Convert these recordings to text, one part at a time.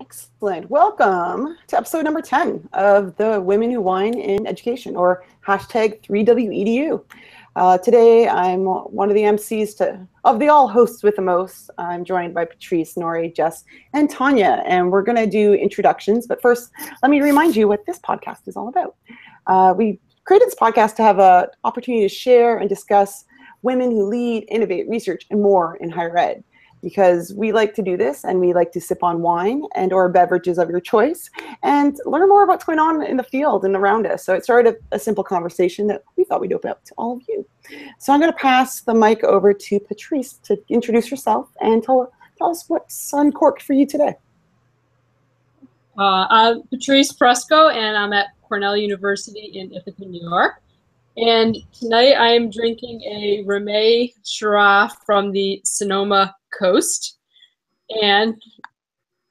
Excellent. Welcome to episode number 10 of the Women Who Wine in Education, or hashtag 3WEDU. Today, I'm one of the MCs of the all hosts with the most. I'm joined by Patrice, Nori, Jess, and Tanya, and we're going to do introductions. But first, let me remind you what this podcast is all about. We created this podcast to have an opportunity to share and discuss women who lead, innovate, research, and more in higher ed. Because we like to do this and we like to sip on wine and or beverages of your choice and learn more about what's going on in the field and around us. So it started a simple conversation that we thought we'd open up to all of you. So I'm going to pass the mic over to Patrice to introduce herself and tell us what's uncorked for you today. I'm Patrice Fresco, and I'm at Cornell University in Ithaca, New York. And tonight I am drinking a Ramey Shiraz from the Sonoma Coast. And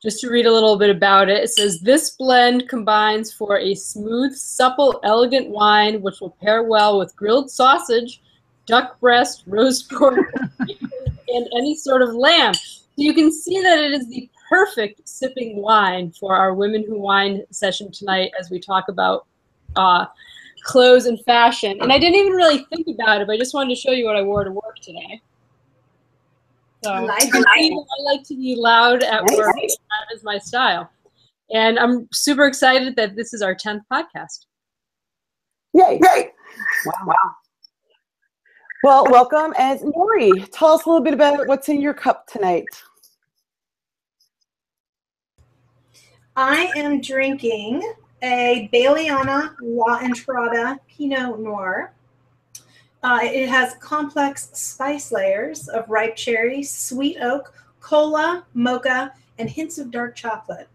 just to read a little bit about it, it says, this blend combines for a smooth, supple, elegant wine which will pair well with grilled sausage, duck breast, roast pork, and any sort of lamb. So you can see that it is the perfect sipping wine for our Women Who Wine session tonight as we talk about clothes and fashion. And I didn't even really think about it, but I just wanted to show you what I wore to work today. So I like to be loud at work. That is my style. And I'm super excited that this is our 10th podcast. Yay. Wow. Well, welcome. And Nori, tell us a little bit about what's in your cup tonight. I am drinking a Bailiana La Entrada Pinot Noir. It has complex spice layers of ripe cherry, sweet oak, cola, mocha, and hints of dark chocolate.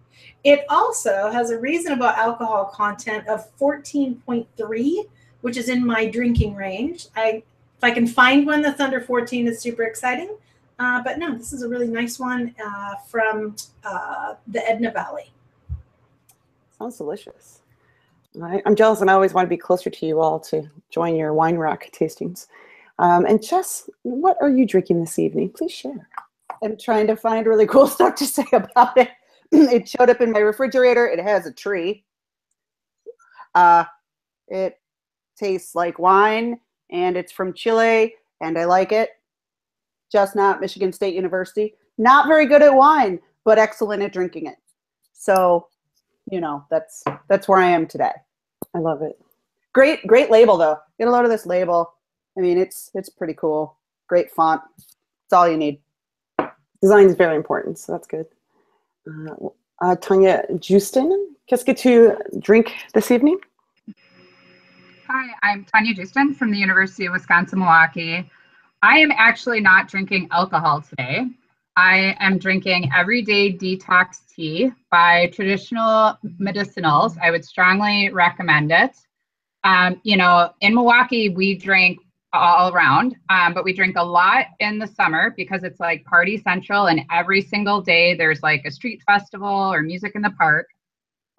It also has a reasonable alcohol content of 14.3, which is in my drinking range. If I can find one that's under 14, it's super exciting. But no, this is a really nice one from the Edna Valley. Sounds delicious. I'm jealous, and I always want to be closer to you all to join your wine rack tastings. And Jess, what are you drinking this evening? Please share. I'm trying to find really cool stuff to say about it. It showed up in my refrigerator. It has a tree. It tastes like wine, and it's from Chile, and I like it. Just not Michigan State University. Not very good at wine, but excellent at drinking it. So, you know, that's where I am today. I love it. Great label though. Get a load of this label. I mean, it's pretty cool. Great font. It's all you need. Design is very important, so that's good. Tanya Justin, qu'est-ce que tu drink this evening? Hi, I'm Tanya Justin from the University of Wisconsin-Milwaukee. I am actually not drinking alcohol today. I am drinking Everyday Detox Tea by Traditional Medicinals. I would strongly recommend it. You know, in Milwaukee, we drink all around, but we drink a lot in the summer because it's like party central, and every single day there's like a street festival or music in the park.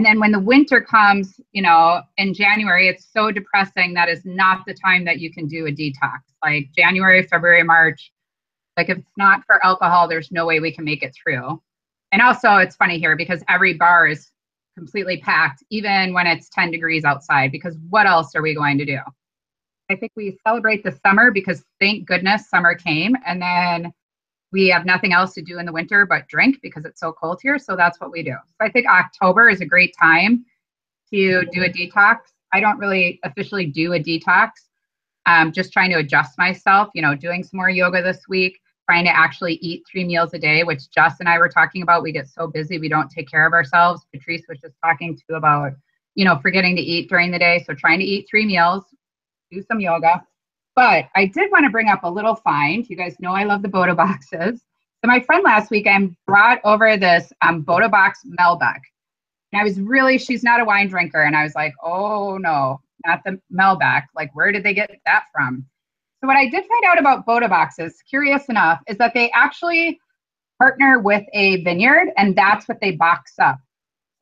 And then when the winter comes, you know, in January, it's so depressing. That is not the time that you can do a detox. Like January, February, March. Like if it's not for alcohol, there's no way we can make it through. And also it's funny here because every bar is completely packed, even when it's 10 degrees outside, because what else are we going to do? I think we celebrate the summer because thank goodness summer came, and then we have nothing else to do in the winter but drink because it's so cold here. So that's what we do. So I think October is a great time to do a detox. I don't really officially do a detox. Just trying to adjust myself, you know, doing some more yoga this week, trying to actually eat 3 meals a day, which Jess and I were talking about. We get so busy, we don't take care of ourselves. Patrice was just talking to about, you know, forgetting to eat during the day. So trying to eat 3 meals, do some yoga. But I did want to bring up a little find. You guys know I love the Boda boxes. So my friend last weekend brought over this Boda box Malbec. And I was really, she's not a wine drinker. And I was like, oh no, not the Malbec. Like, where did they get that from? So what I did find out about Boda boxes, curious enough, is that they actually partner with a vineyard, and that's what they box up.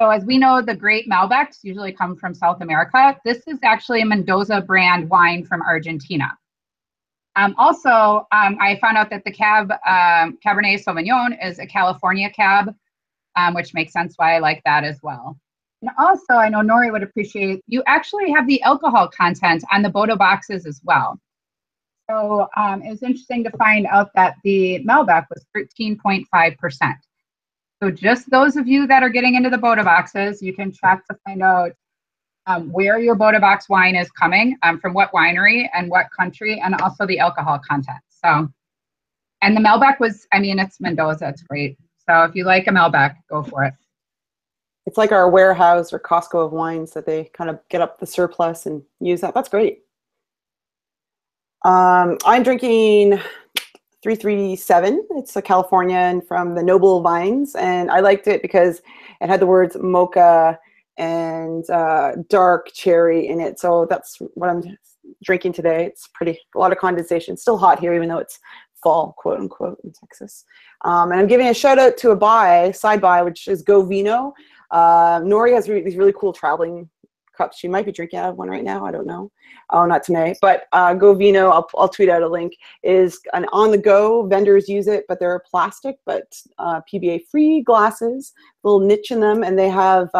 So as we know, the great Malbecs usually come from South America. This is actually a Mendoza brand wine from Argentina. I found out that the Cabernet Sauvignon is a California cab. which makes sense why I like that as well. And also, I know Nori would appreciate, you actually have the alcohol content on the Boda boxes as well. So it was interesting to find out that the Malbec was 13.5%. So just those of you that are getting into the Boda boxes, you can check to find out where your Boda box wine is coming, from what winery and what country, and also the alcohol content. So, and the Malbec was, I mean, it's Mendoza, it's great. So if you like a Malbec, go for it. It's like our warehouse or Costco of wines that they kind of get up the surplus and use that. That's great. I'm drinking 337. It's a Californian from the Noble Vines, and I liked it because it had the words mocha and dark cherry in it. So that's what I'm drinking today. It's a lot of condensation. Still hot here, even though it's fall, quote unquote, in Texas. And I'm giving a shout out to a side buy, which is Go Vino. Nori has these really cool traveling cups. She might be drinking out of one right now. I don't know. Oh, not tonight. But Go Vino, I'll tweet out a link, is an on-the-go. Vendors use it, but they're plastic, but PBA-free glasses, little niche in them, and they have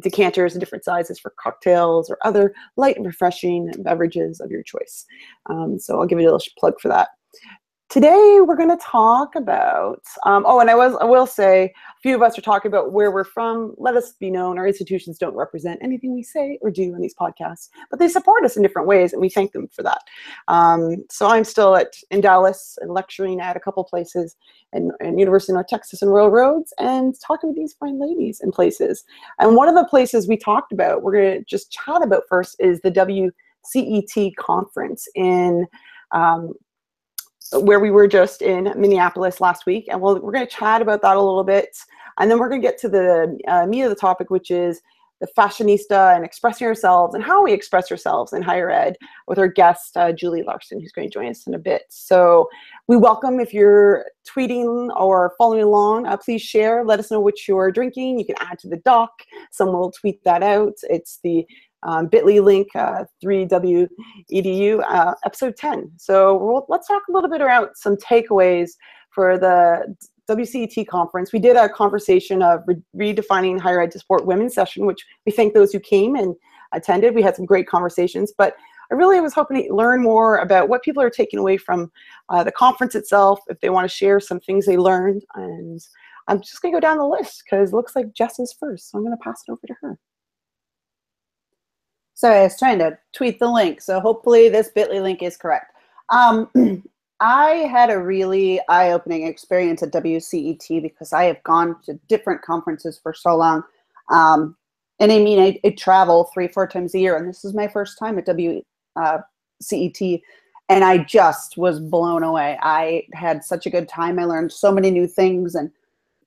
decanters in different sizes for cocktails or other light and refreshing beverages of your choice. So I'll give you a little plug for that. Today we're going to talk about, and I will say, a few of us are talking about where we're from. Let us be known. Our institutions don't represent anything we say or do on these podcasts, but they support us in different ways, and we thank them for that. So I'm still in Dallas and lecturing at a couple places in University of North Texas and Royal Roads, and talking with these fine ladies in places. And one of the places we talked about, we're going to just chat about first, is the WCET conference in where we were just in Minneapolis last week. And we're going to chat about that a little bit. And then we're going to get to the meat of the topic, which is the fashionista and expressing ourselves and how we express ourselves in higher ed, with our guest, Julie Larson, who's going to join us in a bit. So we welcome, if you're tweeting or following along, please share. Let us know what you're drinking. You can add to the doc. Someone will tweet that out. It's the bit.ly link, 3W.edu, episode 10. So let's talk a little bit about some takeaways for the WCET conference. We did a conversation of redefining higher ed to support women session, which we thank those who came and attended. We had some great conversations, but I really was hoping to learn more about what people are taking away from the conference itself, if they want to share some things they learned. And I'm just going to go down the list because it looks like Jess is first. So I'm going to pass it over to her. Sorry, I was trying to tweet the link, so hopefully this bit.ly link is correct. I had a really eye-opening experience at WCET because I have gone to different conferences for so long. And I mean, I travel 3-4 times a year, and this is my first time at WCET, and I just was blown away. I had such a good time. I learned so many new things, and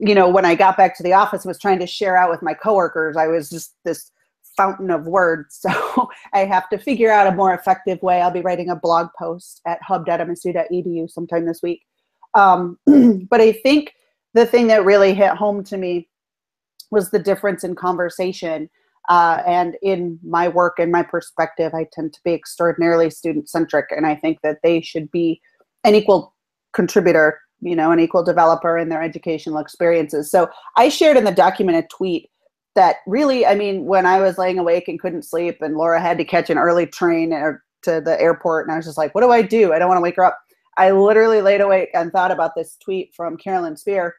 you know, when I got back to the office, I was trying to share out with my coworkers. I was just this fountain of words. So I have to figure out a more effective way. I'll be writing a blog post at hub.msu.edu sometime this week. But I think the thing that really hit home to me was the difference in conversation. And in my work and my perspective, I tend to be extraordinarily student-centric. And I think that they should be an equal contributor, you know, an equal developer in their educational experiences. So I shared in the document a tweet that really, I mean, when I was laying awake and couldn't sleep and Laura had to catch an early train to the airport, and I was just like, what do? I don't want to wake her up. I literally laid awake and thought about this tweet from Carolyn Spear,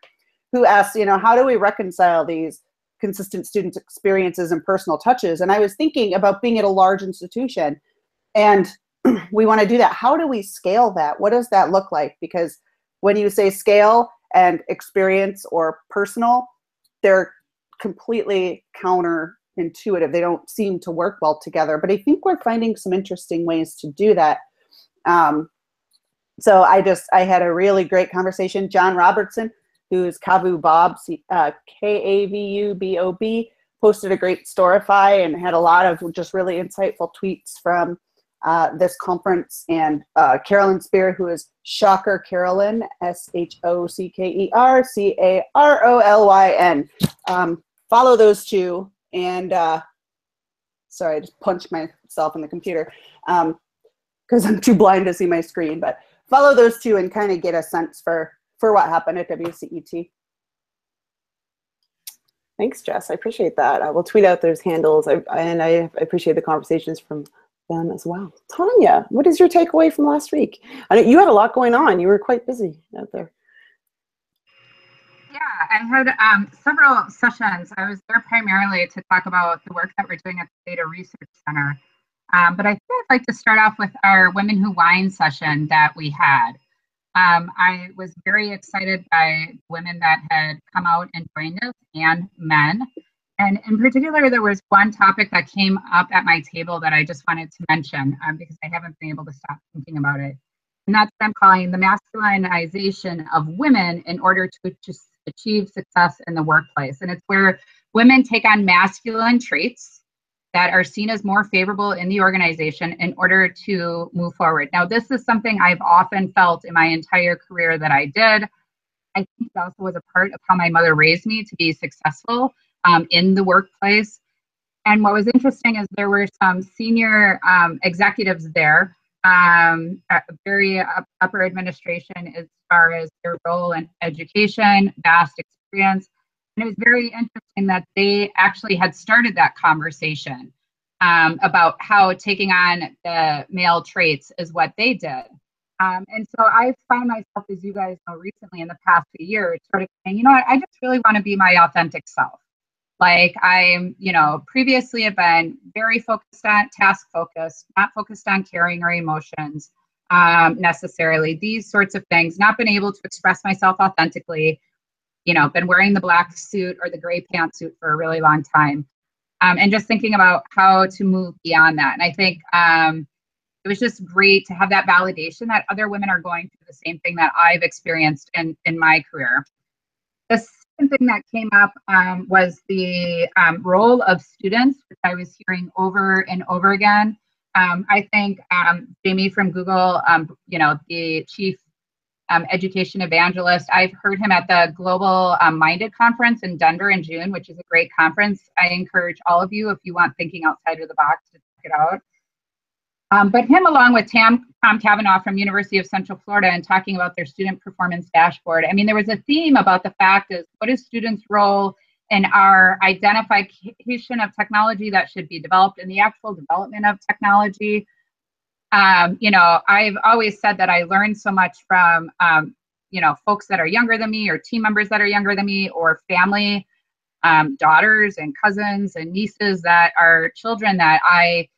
who asked, you know, how do we reconcile these consistent student experiences and personal touches? And I was thinking about being at a large institution, and we want to do that. How do we scale that? What does that look like? Because when you say scale and experience or personal, they're completely counterintuitive. They don't seem to work well together, but I think we're finding some interesting ways to do that. So I had a really great conversation. John Robertson, who's Kavu Bob, Kavubob, posted a great Storify and had a lot of just really insightful tweets from this conference. And Carolyn Spear, who is Shocker Carolyn, SHOCKERCAROLYN. Follow those two, and sorry, I just punched myself in the computer because I'm too blind to see my screen, but follow those two and kind of get a sense for what happened at WCET. Thanks, Jess. I appreciate that. I will tweet out those handles, and I appreciate the conversations from them as well. Tanya, what is your takeaway from last week? I know you had a lot going on. You were quite busy out there. Yeah, I had several sessions. I was there primarily to talk about the work that we're doing at the Data Research Center. But I think I'd like to start off with our Women Who Wine session that we had. I was very excited by women that had come out and joined us, and men. And in particular, there was one topic that came up at my table that I just wanted to mention because I haven't been able to stop thinking about it. And that's what I'm calling the masculinization of women in order to just achieve success in the workplace. And it's where women take on masculine traits that are seen as more favorable in the organization in order to move forward. Now, this is something I've often felt in my entire career that I did. I think it also was a part of how my mother raised me to be successful in the workplace. And what was interesting is there were some senior executives there, very upper administration as far as their role in education, vast experience. And it was very interesting that they actually had started that conversation about how taking on the male traits is what they did. And so I found myself, as you guys know, recently in the past few years, sort of saying, you know what, I just really want to be my authentic self. Like I'm, previously have been very focused on task focused, not focused on caring or emotions necessarily, these sorts of things, not been able to express myself authentically, been wearing the black suit or the gray pantsuit for a really long time. And just thinking about how to move beyond that. And I think it was just great to have that validation that other women are going through the same thing that I've experienced in my career. The second thing that came up was the role of students, which I was hearing over and over again. I think Jamie from Google, the chief education evangelist, I've heard him at the Global Minded Conference in Denver in June, which is a great conference. I encourage all of you, if you want thinking outside of the box, to check it out. But him, along with Tom Cavanaugh from University of Central Florida, and talking about their student performance dashboard. I mean, there was a theme about the fact is, what is students' role in our identification of technology that should be developed, in the actual development of technology? I've always said that I learned so much from, folks that are younger than me, or team members that are younger than me, or family, daughters and cousins and nieces that are children that I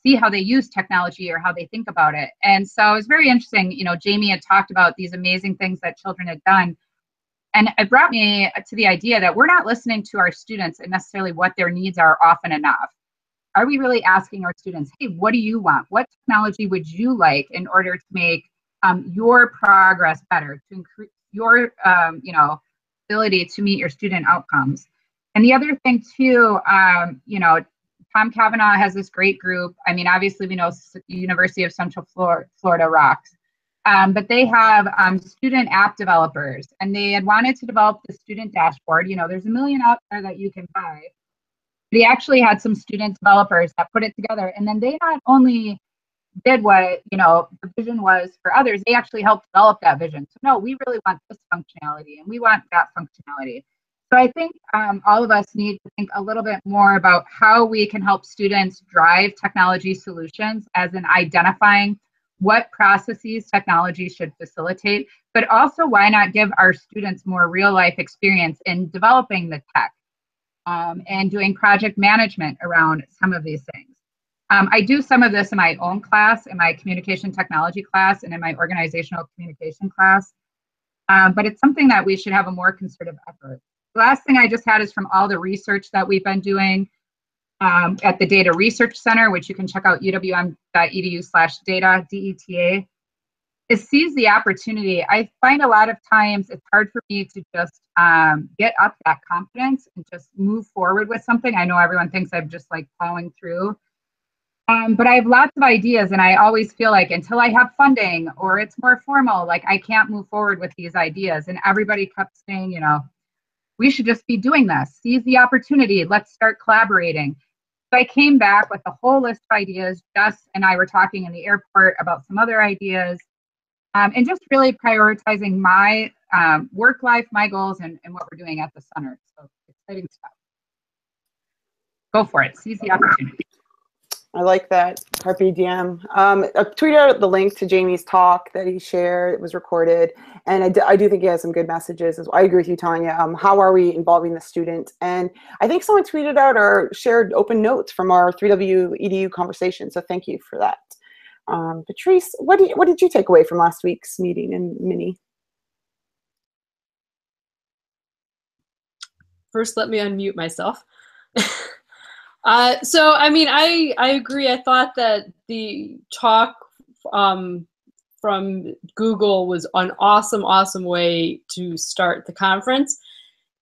see how they use technology or how they think about it. And so it was very interesting. Jamie had talked about these amazing things that children had done. And it brought me to the idea that we're not listening to our students and necessarily what their needs are often enough. Are we really asking our students, hey, what do you want? What technology would you like in order to make your progress better, to increase your ability to meet your student outcomes? And the other thing too, Tom Cavanaugh has this great group. I mean, obviously we know University of Central Florida rocks, but they have student app developers, and they had wanted to develop the student dashboard. There's a million out there that you can buy. They actually had some student developers that put it together, and then they not only did what the vision was for others, they actually helped develop that vision. So no, we really want this functionality and we want that functionality. So I think all of us need to think a little bit more about how we can help students drive technology solutions, as in identifying what processes technology should facilitate, but also why not give our students more real life experience in developing the tech. And doing project management around some of these things. I do some of this in my own class, in my communication technology class, and in my organizational communication class. But it's something that we should have a more concerted effort. The last thing I just had is from all the research that we've been doing at the Data Research Center, which you can check out uwm.edu/data, DETA. It sees the opportunity. I find a lot of times it's hard for me to just get up that confidence and just move forward with something. I know everyone thinks I'm just like plowing through, but I have lots of ideas, and I always feel like until I have funding or it's more formal, like I can't move forward with these ideas. And everybody kept saying, we should just be doing this. Seize the opportunity. Let's start collaborating. So I came back with a whole list of ideas. Jess and I were talking in the airport about some other ideas. And just really prioritizing my work life, my goals, and what we're doing at the center. So exciting stuff. Go for it. Seize the opportunity. I like that. Carpe diem. I tweeted out the link to Jamie's talk that he shared. It was recorded. And I do think he has some good messages. I agree with you, Tanya. How are we involving the student? And I think someone tweeted out or shared open notes from our 3W EDU conversation. So thank you for that. Patrice, what did you take away from last week's meeting in Mini? First, let me unmute myself. So, I mean, I agree. I thought that the talk from Google was an awesome way to start the conference.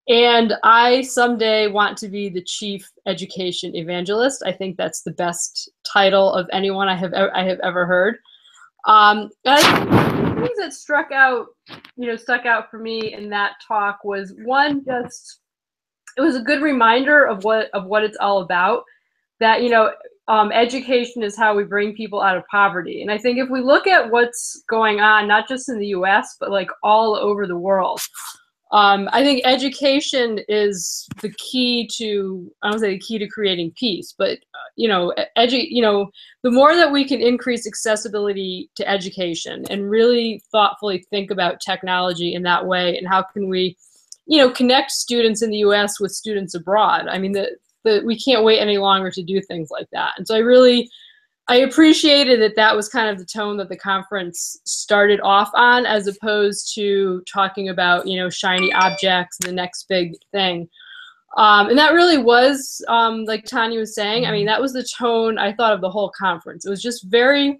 And I someday want to be the chief education evangelist. I think that's the best title of anyone I have ever heard. The things that stuck out for me in that talk was one, just it was a good reminder of what it's all about. That education is how we bring people out of poverty. And I think if we look at what's going on, not just in the U.S. but like all over the world, I think education is the key to, I don't say the key to creating peace, but the more that we can increase accessibility to education and really thoughtfully think about technology in that way, and how can we connect students in the U.S. with students abroad. I mean, we can't wait any longer to do things like that. And so I appreciated that was kind of the tone that the conference started off on, as opposed to talking about, shiny objects, the next big thing. And that really was, like Tanya was saying, I mean, that was the tone I thought of the whole conference. It was just very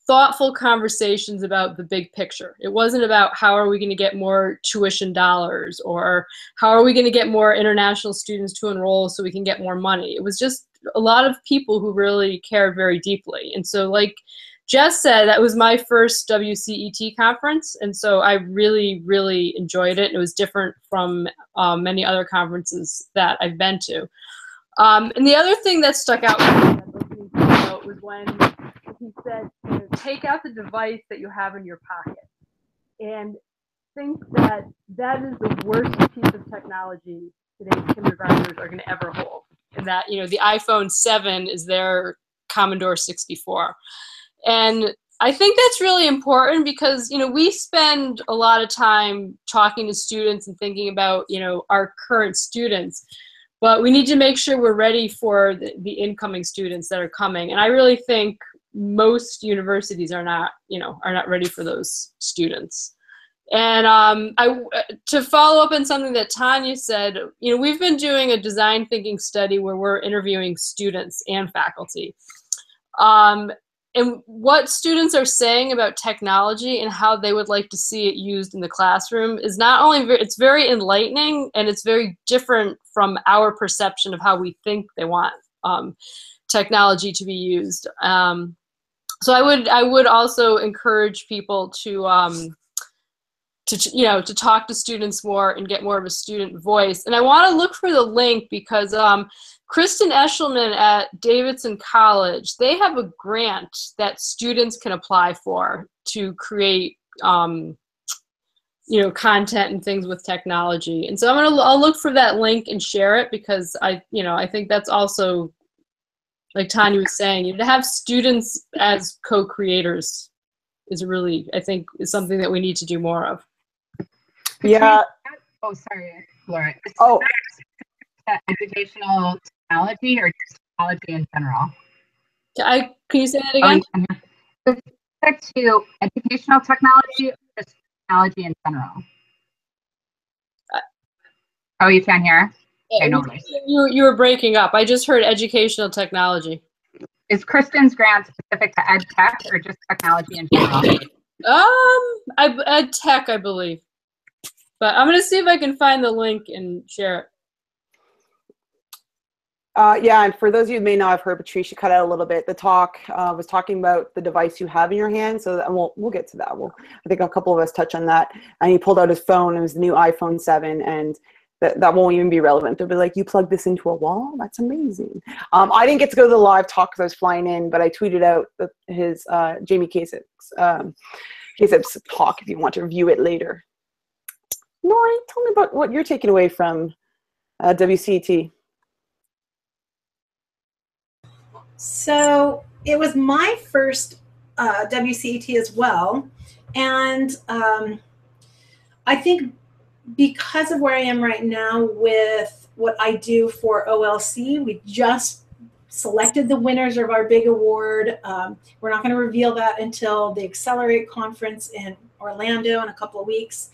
thoughtful conversations about the big picture. It wasn't about how are we going to get more tuition dollars, or how are we going to get more international students to enroll so we can get more money. It was just a lot of people who really cared very deeply. And so, like Jess said, that was my first WCET conference, and so I really enjoyed it. It was different from many other conferences that I've been to. And the other thing that stuck out was when he said, take out the device that you have in your pocket, and think that is the worst piece of technology today's kindergartners are going to ever hold. And that, the iPhone 7 is their Commodore 64. And I think that's really important because, we spend a lot of time talking to students and thinking about, our current students, but we need to make sure we're ready for the incoming students that are coming. And I really think most universities are not ready for those students. And to follow up on something that Tanya said, we've been doing a design thinking study where we're interviewing students and faculty. And what students are saying about technology and how they would like to see it used in the classroom is not only it's very enlightening, and it's very different from our perception of how we think they want technology to be used. So I would also encourage people to talk to students more and get more of a student voice. And I want to look for the link because Kristen Eshelman at Davidson College, they have a grant that students can apply for to create content and things with technology. And so I'll look for that link and share it, because I think that's also, like Tanya was saying, to have students as co-creators is really, I think, is something that we need to do more of. Yeah. Oh, sorry, Laura. Oh. Educational technology or just technology in general? Can you say that again? With respect to educational technology or just technology in general? Oh, you can hear? Okay, no worries. You were breaking up. I just heard educational technology. Is Kristen's grant specific to ed tech or just technology in general? Ed tech, I believe. But I'm going to see if I can find the link and share it. Yeah, and for those of you who may not have heard, Patricia cut out a little bit. The talk was talking about the device you have in your hand, so we'll get to that. I think a couple of us touch on that. And he pulled out his phone. It was the new iPhone 7, and that won't even be relevant. They'll be like, you plug this into a wall? That's amazing. I didn't get to go to the live talk because I was flying in, but I tweeted out his Jamie Kasip's talk if you want to review it later. Lori, tell me about what you're taking away from WCET? So it was my first WCET as well. And I think because of where I am right now with what I do for OLC, we just selected the winners of our big award. We're not going to reveal that until the Accelerate conference in Orlando in a couple of weeks.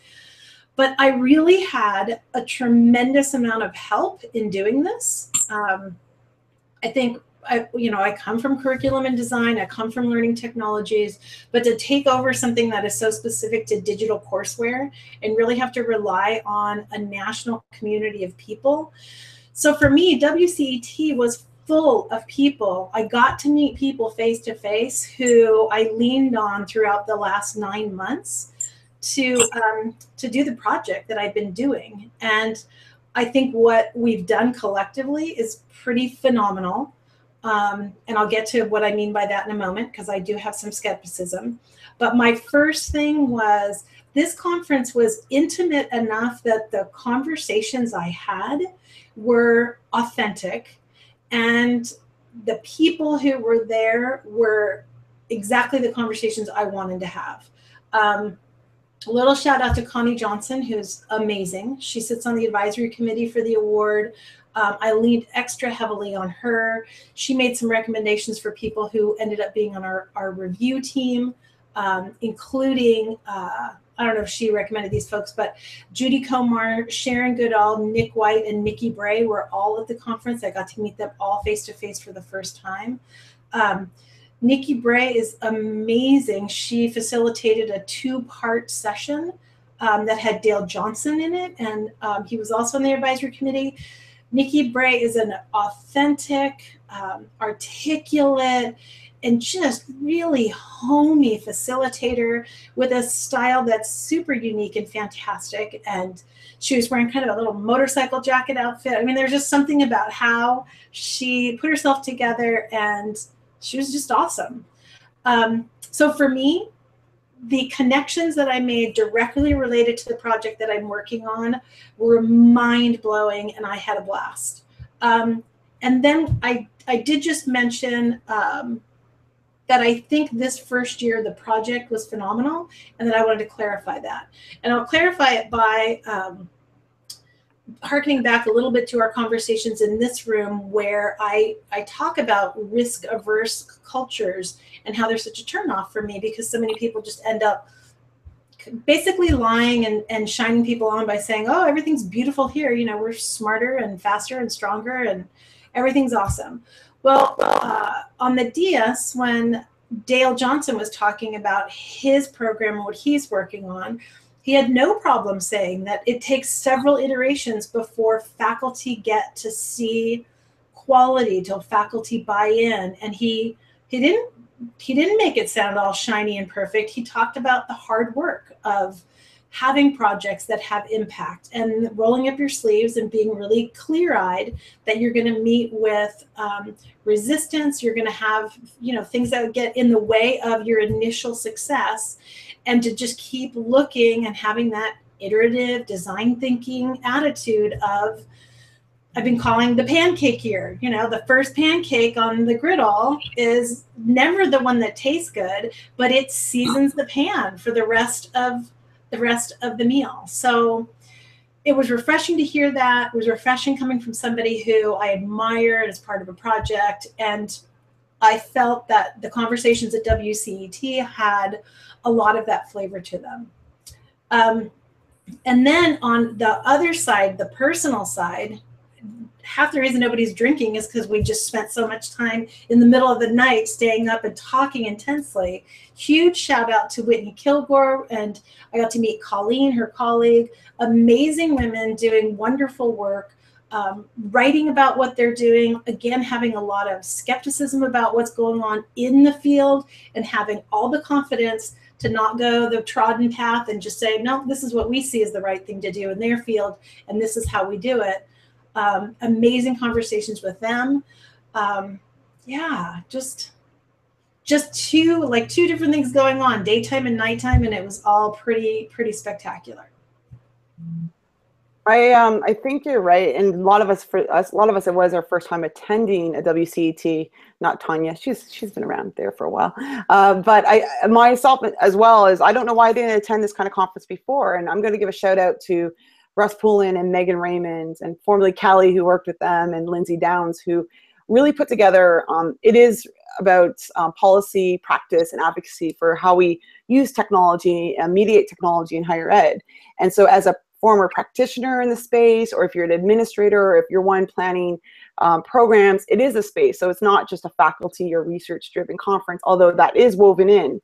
But I really had a tremendous amount of help in doing this. I think I come from curriculum and design, I come from learning technologies, but to take over something that is so specific to digital courseware and really have to rely on a national community of people. So for me, WCET was full of people. I got to meet people face to face who I leaned on throughout the last 9 months to do the project that I've been doing. And I think what we've done collectively is pretty phenomenal. And I'll get to what I mean by that in a moment, because I do have some skepticism. But my first thing was, this conference was intimate enough that the conversations I had were authentic, and the people who were there were exactly the conversations I wanted to have. A little shout out to Connie Johnson, who's amazing. She sits on the advisory committee for the award. I leaned extra heavily on her. She made some recommendations for people who ended up being on our review team, including, I don't know if she recommended these folks, but Judy Comar, Sharon Goodall, Nick White, and Nikki Bray were all at the conference. I got to meet them all face-to-face for the first time. Nikki Bray is amazing. She facilitated a 2-part session that had Dale Johnson in it, and he was also on the advisory committee. Nikki Bray is an authentic, articulate, and just really homey facilitator with a style that's super unique and fantastic. And she was wearing kind of a little motorcycle jacket outfit. I mean, there's just something about how she put herself together, and she was just awesome. So for me, the connections that I made directly related to the project that I'm working on were mind-blowing, and I had a blast. And then I did just mention that I think this first year the project was phenomenal, and that I wanted to clarify that. And I'll clarify it by harkening back a little bit to our conversations in this room, where I talk about risk-averse cultures and how they're such a turnoff for me, because so many people just end up basically lying and shining people on by saying, oh, everything's beautiful here. You know, we're smarter and faster and stronger and everything's awesome. Well, on the DS, when Dale Johnson was talking about his program and what he's working on, he had no problem saying that it takes several iterations before faculty get to see quality, till faculty buy in. And he didn't make it sound all shiny and perfect. He talked about the hard work of having projects that have impact and rolling up your sleeves and being really clear-eyed that you're going to meet with resistance. You're going to have, things that would get in the way of your initial success, and to just keep looking and having that iterative design thinking attitude of, I've been calling the pancake year. The first pancake on the griddle is never the one that tastes good, but it seasons the pan for the rest of the meal. So it was refreshing to hear that. It was refreshing coming from somebody who I admired as part of a project. And I felt that the conversations at WCET had a lot of that flavor to them. And then on the other side, the personal side, half the reason nobody's drinking is because we just spent so much time in the middle of the night staying up and talking intensely. Huge shout out to Whitney Kilgore, and I got to meet Colleen, her colleague. Amazing women doing wonderful work, writing about what they're doing, again, having a lot of skepticism about what's going on in the field, and having all the confidence to not go the trodden path and just say, no, this is what we see as the right thing to do in their field, and this is how we do it. Amazing conversations with them. Just two different things going on, daytime and nighttime, and it was all pretty spectacular. I think you're right, and a lot of us, it was our first time attending a WCET. Not Tanya; she's been around there for a while, but I myself as well as I don't know why I didn't attend this kind of conference before, and I'm going to give a shout out to Russ Poulin and Megan Raymond, and formerly Callie, who worked with them, and Lindsay Downs, who really put together. It is about policy, practice, and advocacy for how we use technology and mediate technology in higher ed. And so, as a former practitioner in the space, or if you're an administrator, or if you're one planning programs, it is a space. So it's not just a faculty or research-driven conference, although that is woven in.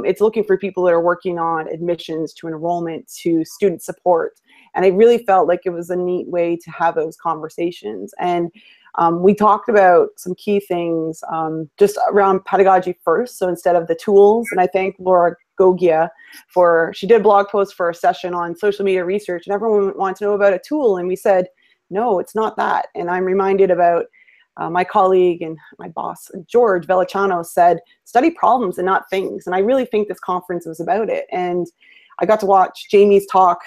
It's looking for people that are working on admissions to enrollment to student support. And I really felt like it was a neat way to have those conversations. And we talked about some key things just around pedagogy first. So instead of the tools, and I thank Laura Gogia she did a blog post for a session on social media research, and everyone wanted to know about a tool. And we said, no, it's not that. And I'm reminded about my colleague and my boss, George Veliciano, said, study problems and not things. And I really think this conference was about it. And I got to watch Jamie's talk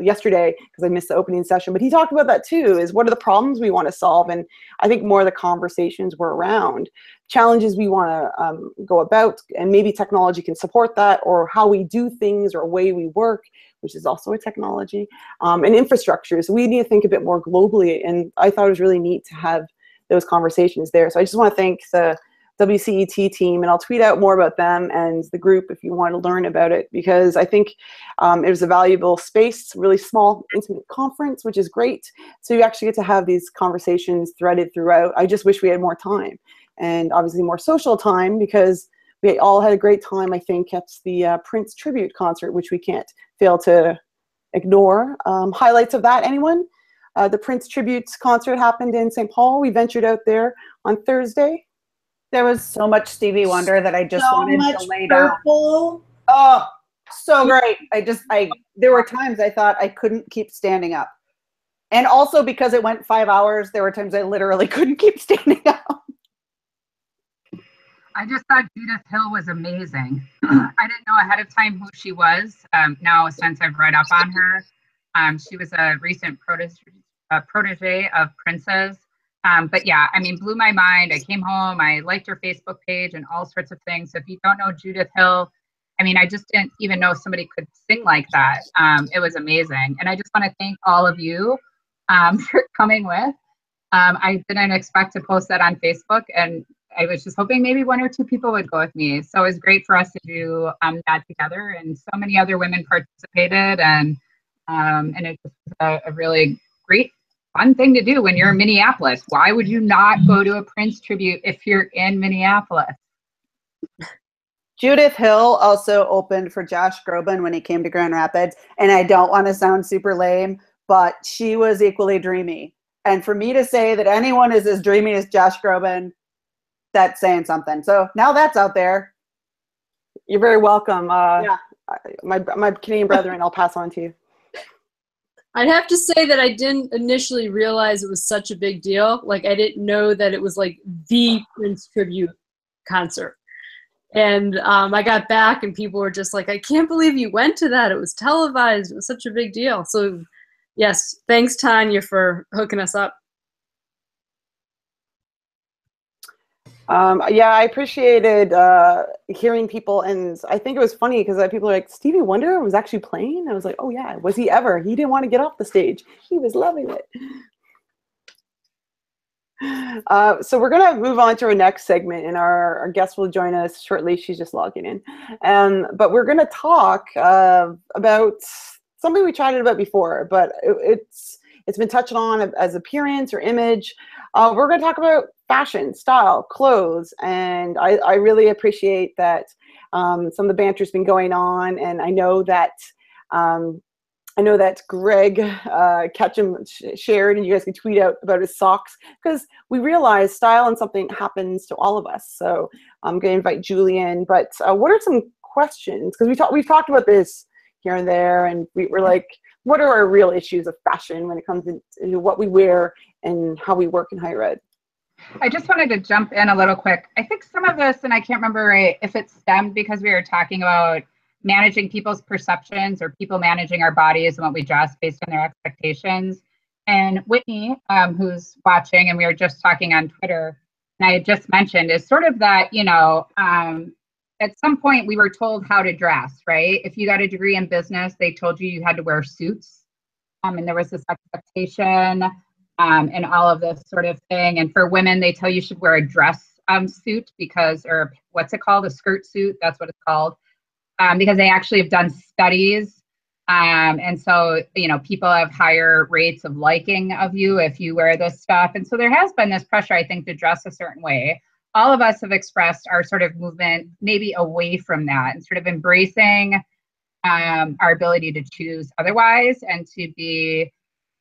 yesterday because I missed the opening session, but he talked about that too, is what are the problems we want to solve? And I think more of the conversations were around challenges we want to go about, and maybe technology can support that, or how we do things, or a way we work, which is also a technology, and infrastructure. So we need to think a bit more globally, and I thought it was really neat to have those conversations there. So I just want to thank the WCET team, and I'll tweet out more about them and the group if you want to learn about it, because I think it was a valuable space, really small, intimate conference, which is great. So you actually get to have these conversations threaded throughout. I just wish we had more time, and obviously more social time, because we all had a great time, I think, at the Prince tribute concert, which we can't fail to ignore. Highlights of that, anyone? The Prince tribute concert happened in St. Paul. We ventured out there on Thursday. There was so much Stevie Wonder that I just wanted to lay down. Purple. Oh, so great. There were times I thought I couldn't keep standing up. And also because it went 5 hours, there were times I literally couldn't keep standing up. I just thought Judith Hill was amazing. I didn't know ahead of time who she was. Now, since I've read up on her, she was a recent protege of Prince's. But yeah, I mean, blew my mind. I came home, I liked her Facebook page and all sorts of things. So if you don't know Judith Hill, I mean, I just didn't even know somebody could sing like that. It was amazing. And I just want to thank all of you for coming with. I didn't expect to post that on Facebook, and I was just hoping maybe 1 or 2 people would go with me. So it was great for us to do that together, and so many other women participated, and it was a really great, fun thing to do when you're in Minneapolis. Why would you not go to a Prince tribute if you're in Minneapolis? Judith Hill also opened for Josh Groban when he came to Grand Rapids, and I don't want to sound super lame, but she was equally dreamy. And for me to say that anyone is as dreamy as Josh Groban, that's saying something. So now that's out there. You're very welcome. Yeah. My Canadian brethren, I'll pass on to you. I'd have to say that I didn't initially realize it was such a big deal. Like, I didn't know that it was like the Prince tribute concert. And I got back and people were just like, I can't believe you went to that. It was televised. It was such a big deal. So yes, thanks, Tanya, for hooking us up. Yeah, I appreciated hearing people, and I think it was funny because people are like, Stevie Wonder was actually playing? I was like, oh yeah, was he ever? He didn't want to get off the stage. He was loving it. So we're going to move on to our next segment, and our guest will join us shortly. She's just logging in. But we're going to talk about something we chatted about before, but it's been touched on as appearance or image. We're going to talk about fashion, style, clothes, and I really appreciate that some of the banter's been going on, and I know that Greg Ketchum shared, and you guys can tweet out about his socks, because we realize style and something happens to all of us. So I'm going to invite Julian. But what are some questions? Because we've talked about this here and there, and we're like, what are our real issues of fashion when it comes into what we wear and how we work in higher ed? I just wanted to jump in a little quick. I think some of this, and I can't remember if it stemmed because we were talking about managing people's perceptions or people managing our bodies and what we dress based on their expectations. And Whitney, who's watching, and we were just talking on Twitter, and I had just mentioned, is sort of that, you know, at some point we were told how to dress, right? If you got a degree in business, they told you had to wear suits. And there was this expectation and all of this sort of thing. And for women, they tell you should wear a dress suit because, or what's it called? A skirt suit, that's what it's called. Because they actually have done studies. And so, you know, people have higher rates of liking of you if you wear this stuff. And so there has been this pressure, I think, to dress a certain way. All of us have expressed our sort of movement maybe away from that and sort of embracing our ability to choose otherwise and to be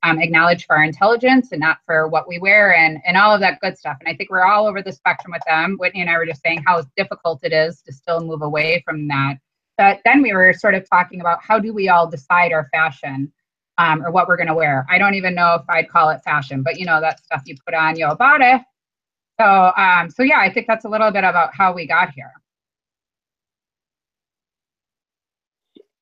acknowledged for our intelligence and not for what we wear and all of that good stuff. And I think we're all over the spectrum with them. Whitney and I were just saying how difficult it is to still move away from that. But then we were sort of talking about how do we all decide our fashion or what we're going to wear. I don't even know if I'd call it fashion, but you know, that stuff you put on your body. So yeah, I think that's a little bit about how we got here.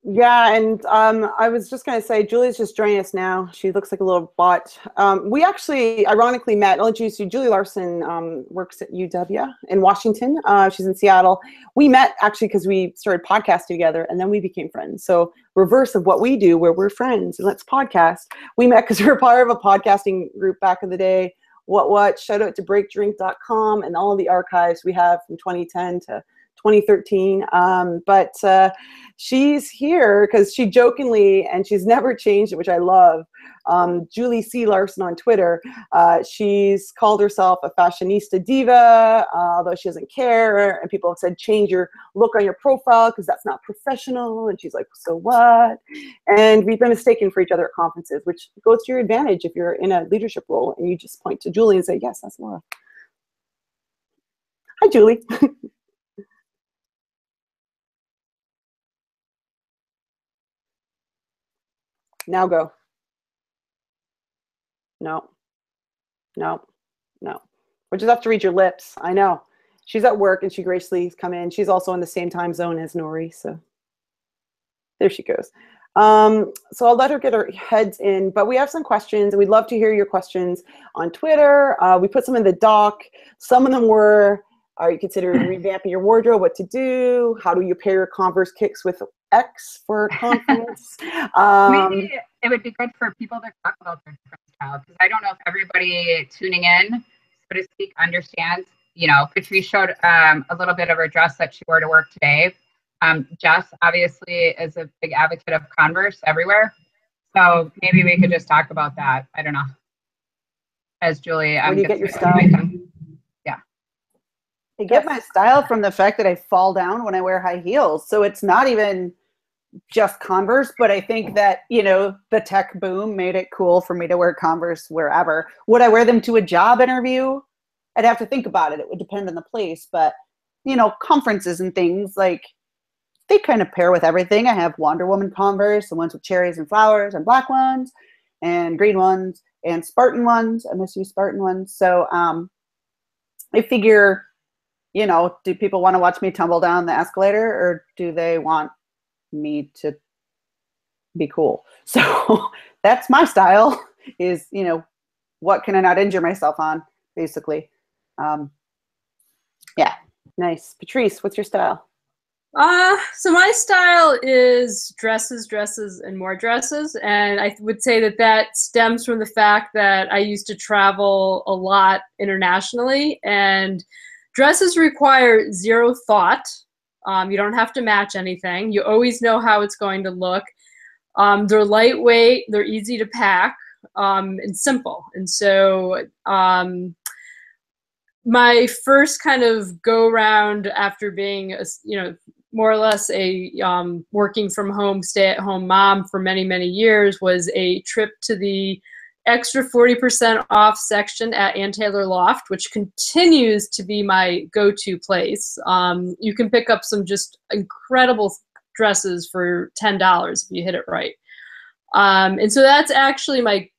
Yeah, and I was just going to say, Julie's just joining us now. She looks like a little bot. We actually, ironically, met. I'll introduce you. Julie Larson works at UW in Washington. She's in Seattle. We met actually because we started podcasting together, and then we became friends. So reverse of what we do, where we're friends and let's podcast. We met because we were part of a podcasting group back in the day. What? Shout out to breakdrink.com and all of the archives we have from 2010 to 2013. But she's here because she jokingly, and she's never changed it, which I love, Julie C. Larson on Twitter. She's called herself a fashionista diva, although she doesn't care. And people have said, change your look on your profile because that's not professional. And she's like, so what? And we've been mistaken for each other at conferences, which goes to your advantage if you're in a leadership role and you just point to Julie and say, yes, that's Laura. Hi, Julie. Now go. No. We'll just have to read your lips. I know. She's at work and she graciously come in. She's also in the same time zone as Nori, so there she goes. So I'll let her get her heads in, but we have some questions and we'd love to hear your questions on Twitter. We put some in the doc. Some of them were, are you considering revamping your wardrobe? What to do? How do you pair your Converse kicks with X for conference? Maybe it would be good for people to talk about their different styles because I don't know if everybody tuning in, so to speak, understands. You know, Patrice showed a little bit of her dress that she wore to work today. Jess obviously is a big advocate of Converse everywhere, so maybe we could just talk about that. I don't know. As Julie, where do you get your style? I get my style from the fact that I fall down when I wear high heels. So it's not even just Converse, but I think that, you know, the tech boom made it cool for me to wear Converse wherever. Would I wear them to a job interview? I'd have to think about it. It would depend on the place. But, you know, conferences and things, like, they kind of pair with everything. I have Wonder Woman Converse, the ones with cherries and flowers, and black ones, and green ones, and Spartan ones, MSU Spartan ones. So I figure, you know, do people want to watch me tumble down the escalator or do they want me to be cool? So that's my style is, you know, what can I not injure myself on, basically. Yeah. Nice. Patrice, what's your style? So my style is dresses, and more dresses. And I would say that that stems from the fact that I used to travel a lot internationally, and dresses require zero thought. You don't have to match anything. You always know how it's going to look. They're lightweight, they're easy to pack, and simple. And so my first kind of go round after being, you know, more or less a working from home, stay-at-home mom for many, many years was a trip to the extra 40% off section at Ann Taylor Loft, which continues to be my go-to place. You can pick up some just incredible dresses for $10 if you hit it right. And so that's actually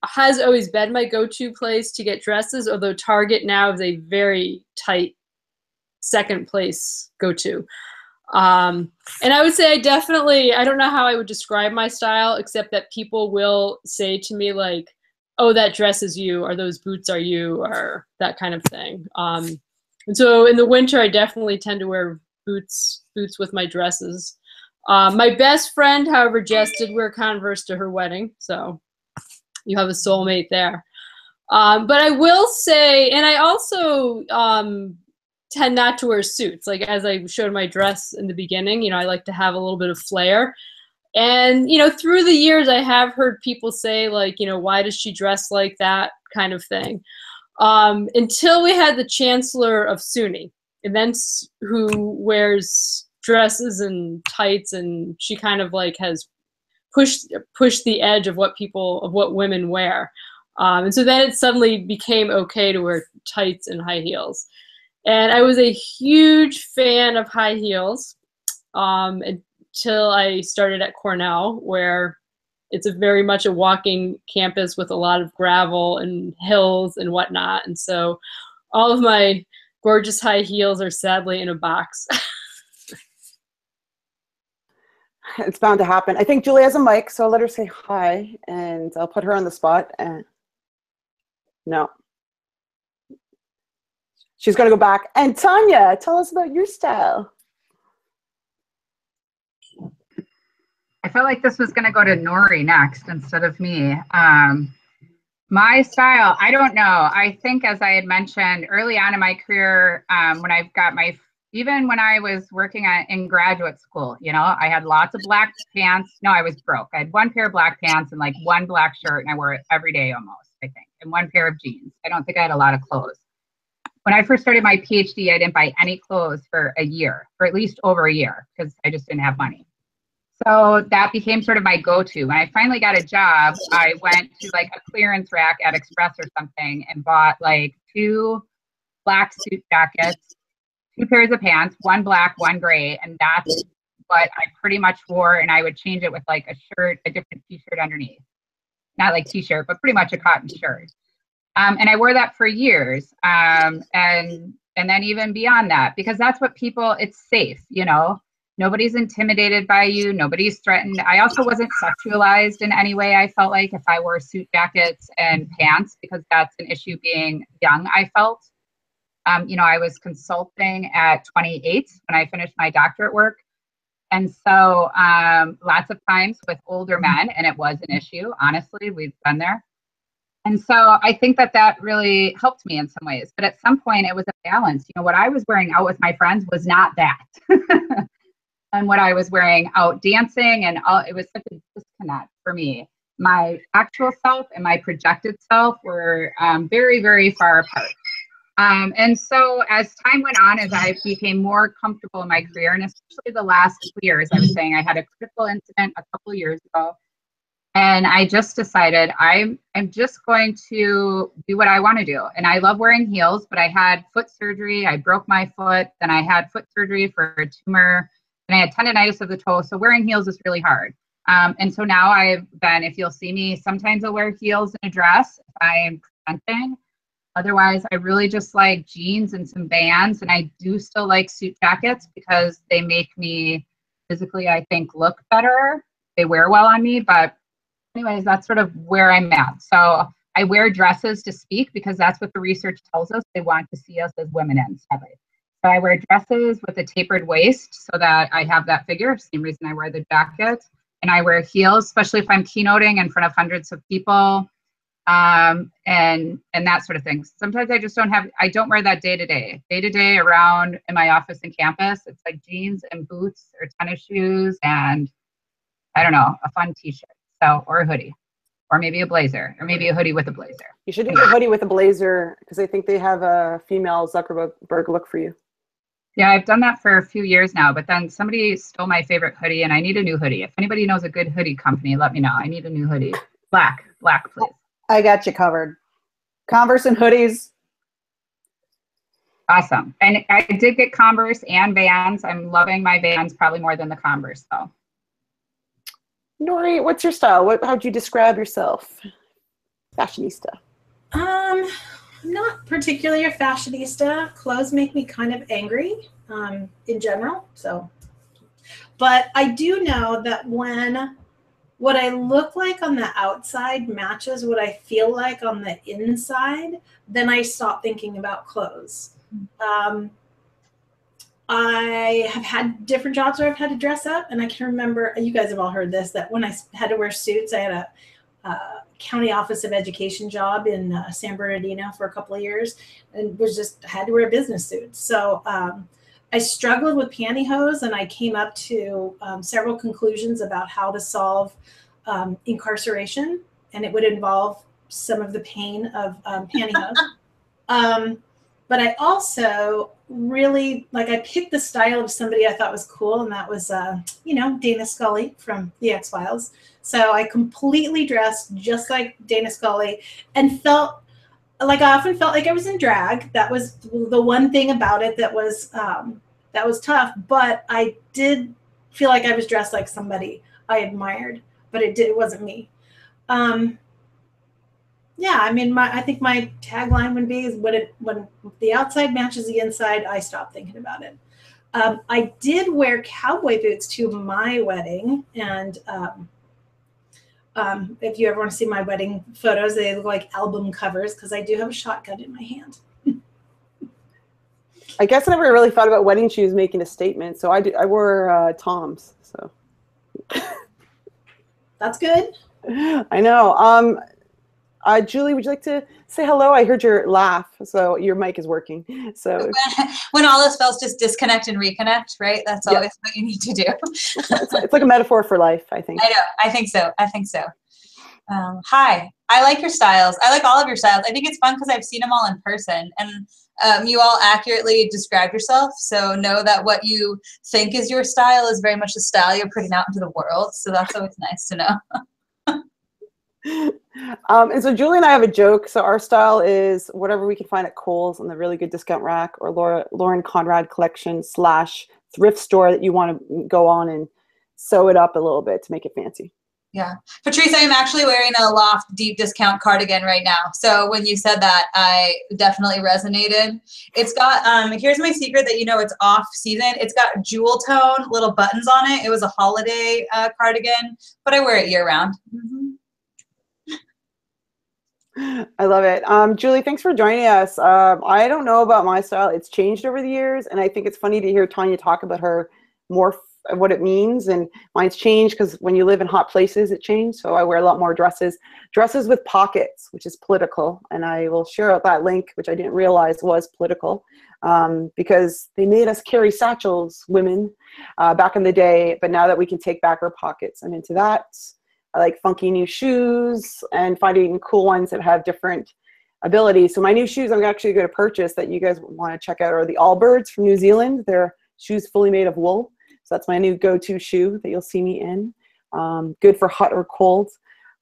has always been my go-to place to get dresses, although Target now is a very tight second place go-to. And I would say I don't know how I would describe my style, except that people will say to me like, oh, that dress is you, or those boots are you, or that kind of thing. And so in the winter, I definitely tend to wear boots with my dresses. My best friend, however, Jess did wear Converse to her wedding, so you have a soulmate there. But I will say, and I also tend not to wear suits. Like as I showed my dress in the beginning, you know, I like to have a little bit of flair. And, you know, through the years, I have heard people say like, you know, why does she dress like that kind of thing? Until we had the Chancellor of SUNY, events, who wears dresses and tights, and she kind of like has pushed the edge of what women wear. And so then it suddenly became okay to wear tights and high heels. And I was a huge fan of high heels until I started at Cornell, where it's very much a walking campus with a lot of gravel and hills and whatnot. And so all of my gorgeous high heels are sadly in a box. It's bound to happen. I think Julie has a mic, so I'll let her say hi, and I'll put her on the spot. And no. She's going to go back. And Tanya, tell us about your style. I felt like this was going to go to Nori next instead of me. My style, I don't know. I think, as I had mentioned early on in my career, when I got even when I was working in graduate school, you know, I had lots of black pants. No, I was broke. I had one pair of black pants and like one black shirt, and I wore it every day almost, I think, and one pair of jeans. I don't think I had a lot of clothes. When I first started my PhD, I didn't buy any clothes for a year, for at least over a year, because I just didn't have money. So that became sort of my go-to. When I finally got a job, I went to like a clearance rack at Express or something and bought like 2 black suit jackets, 2 pairs of pants, one black, one gray, and that's what I pretty much wore. And I would change it with like a shirt, a different t-shirt underneath. Not like t-shirt, but pretty much a cotton shirt. And I wore that for years. And then even beyond that, because that's what it's safe, you know. Nobody's intimidated by you. Nobody's threatened. I also wasn't sexualized in any way. I felt like if I wore suit jackets and pants, because that's an issue being young, I felt. You know, I was consulting at 28 when I finished my doctorate work. And so lots of times with older men, and it was an issue, honestly, we've been there. And so I think that really helped me in some ways. But at some point, it was a balance. You know, what I was wearing out with my friends was not that. And what I was wearing out dancing, and it was such a disconnect for me. My actual self and my projected self were very, very far apart. And so as time went on, as I became more comfortable in my career, and especially the last 2 years, I was saying I had a critical incident a couple of years ago. And I just decided I'm just going to do what I want to do. And I love wearing heels, but I had foot surgery. I broke my foot. Then I had foot surgery for a tumor. And I had tendonitis of the toe. So wearing heels is really hard. And so now if you'll see me, sometimes I'll wear heels and a dress if I am presenting. Otherwise, I really just like jeans and some Vans. And I do still like suit jackets because they make me physically, I think, look better. They wear well on me. But anyways, that's sort of where I'm at. So I wear dresses to speak because that's what the research tells us. They want to see us as women in, sadly. So I wear dresses with a tapered waist so that I have that figure. Same reason I wear the jacket. And I wear heels, especially if I'm keynoting in front of hundreds of people, and that sort of thing. Sometimes I don't wear that day to day around in my office and campus. It's like jeans and boots or tennis shoes and I don't know, a fun t-shirt. So, or a hoodie, or maybe a blazer, or maybe a hoodie with a blazer. You should do a hoodie with a blazer because I think they have a female Zuckerberg look for you. Yeah, I've done that for a few years now, but then somebody stole my favorite hoodie and I need a new hoodie. If anybody knows a good hoodie company, let me know. I need a new hoodie. Black, please. I got you covered. Converse and hoodies. Awesome. And I did get Converse and Vans. I'm loving my Vans probably more than the Converse though. Nori, what's your style? How'd you describe yourself? Fashionista. I'm not particularly a fashionista. Clothes make me kind of angry in general. So But I do know that when what I look like on the outside matches what I feel like on the inside, then I stop thinking about clothes. I have had different jobs where I've had to dress up, and I can remember, you guys have all heard this, that when I had to wear suits, I had a county office of education job in San Bernardino for a couple of years, and had to wear a business suit. So I struggled with pantyhose, and I came up to several conclusions about how to solve incarceration, and it would involve some of the pain of pantyhose. But I also really, I picked the style of somebody I thought was cool, and that was, Dana Scully from The X-Files. So I completely dressed just like Dana Scully and felt like I often felt like I was in drag. That was the one thing about it that was tough, but I did feel like I was dressed like somebody I admired, but it wasn't me. Yeah, I mean, I think my tagline would be is when the outside matches the inside, I stop thinking about it. I did wear cowboy boots to my wedding, and if you ever want to see my wedding photos, they look like album covers because I do have a shotgun in my hand. I guess I never really thought about wedding shoes making a statement, so I wore Toms. So that's good. I know. Julie, would you like to say hello? I heard your laugh, so your mic is working. So when all else fails, just disconnect and reconnect, right? That's always what you need to do. It's like a metaphor for life, I think. I know. I think so. Hi. I like your styles. I like all of your styles. I think it's fun because I've seen them all in person, and you all accurately describe yourself. So know that what you think is your style is very much the style you're putting out into the world. So that's always nice to know. And so Julie and I have a joke. So our style is whatever we can find at Kohl's on the really good discount rack, or Lauren Conrad collection / thrift store that you want to go on and sew it up a little bit to make it fancy. Yeah. Patrice, I am actually wearing a Loft deep discount cardigan right now. So when you said that, I definitely resonated. It's got, here's my secret that it's off season. It's got jewel tone little buttons on it. It was a holiday cardigan, but I wear it year round. Mm-hmm. I love it. Julie, thanks for joining us. I don't know about my style. It's changed over the years, and I think it's funny to hear Tanya talk about her more, what it means, and mine's changed because when you live in hot places, it changed. So I wear a lot more dresses with pockets, which is political, and I will share out that link, which I didn't realize was political, because they made us carry satchels, women, back in the day, but now that we can take back our pockets, I'm into that. I like funky new shoes and finding cool ones that have different abilities. So my new shoes I'm actually going to purchase that you guys want to check out are the Allbirds from New Zealand. They're shoes fully made of wool. So that's my new go-to shoe that you'll see me in. Good for hot or cold.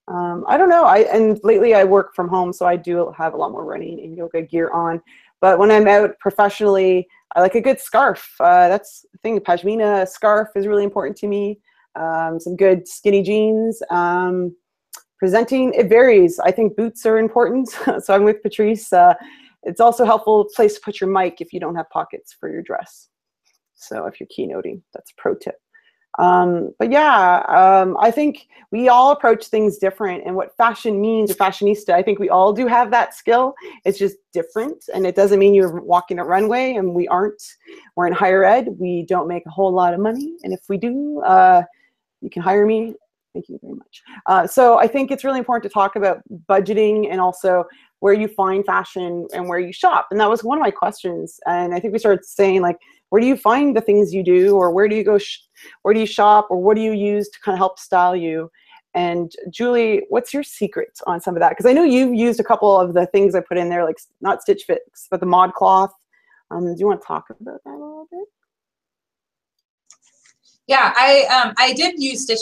I don't know. And lately I work from home, so I do have a lot more running and yoga gear on. But when I'm out professionally, I like a good scarf. That's the thing. Pashmina scarf is really important to me. Some good skinny jeans. Presenting, it varies. I think boots are important. So I'm with Patrice. It's also a helpful place to put your mic if you don't have pockets for your dress. So if you're keynoting, that's a pro tip. But yeah, I think we all approach things different, and what fashion means, or fashionista, I think we all do have that skill. It's just different, and it doesn't mean you're walking a runway, and we aren't. We're in higher ed. We don't make a whole lot of money, and if we do, you can hire me. Thank you very much. So I think it's really important to talk about budgeting and also where you find fashion and where you shop. And that was one of my questions. And I think we started saying, like, where do you find the things you do, or where do you go, where do you shop, or what do you use to kind of help style you? And Julie, what's your secret on some of that? Because I know you've used a couple of the things I put in there, like not Stitch Fix, but the ModCloth. Do you want to talk about that a little bit? Yeah, I did use Stitch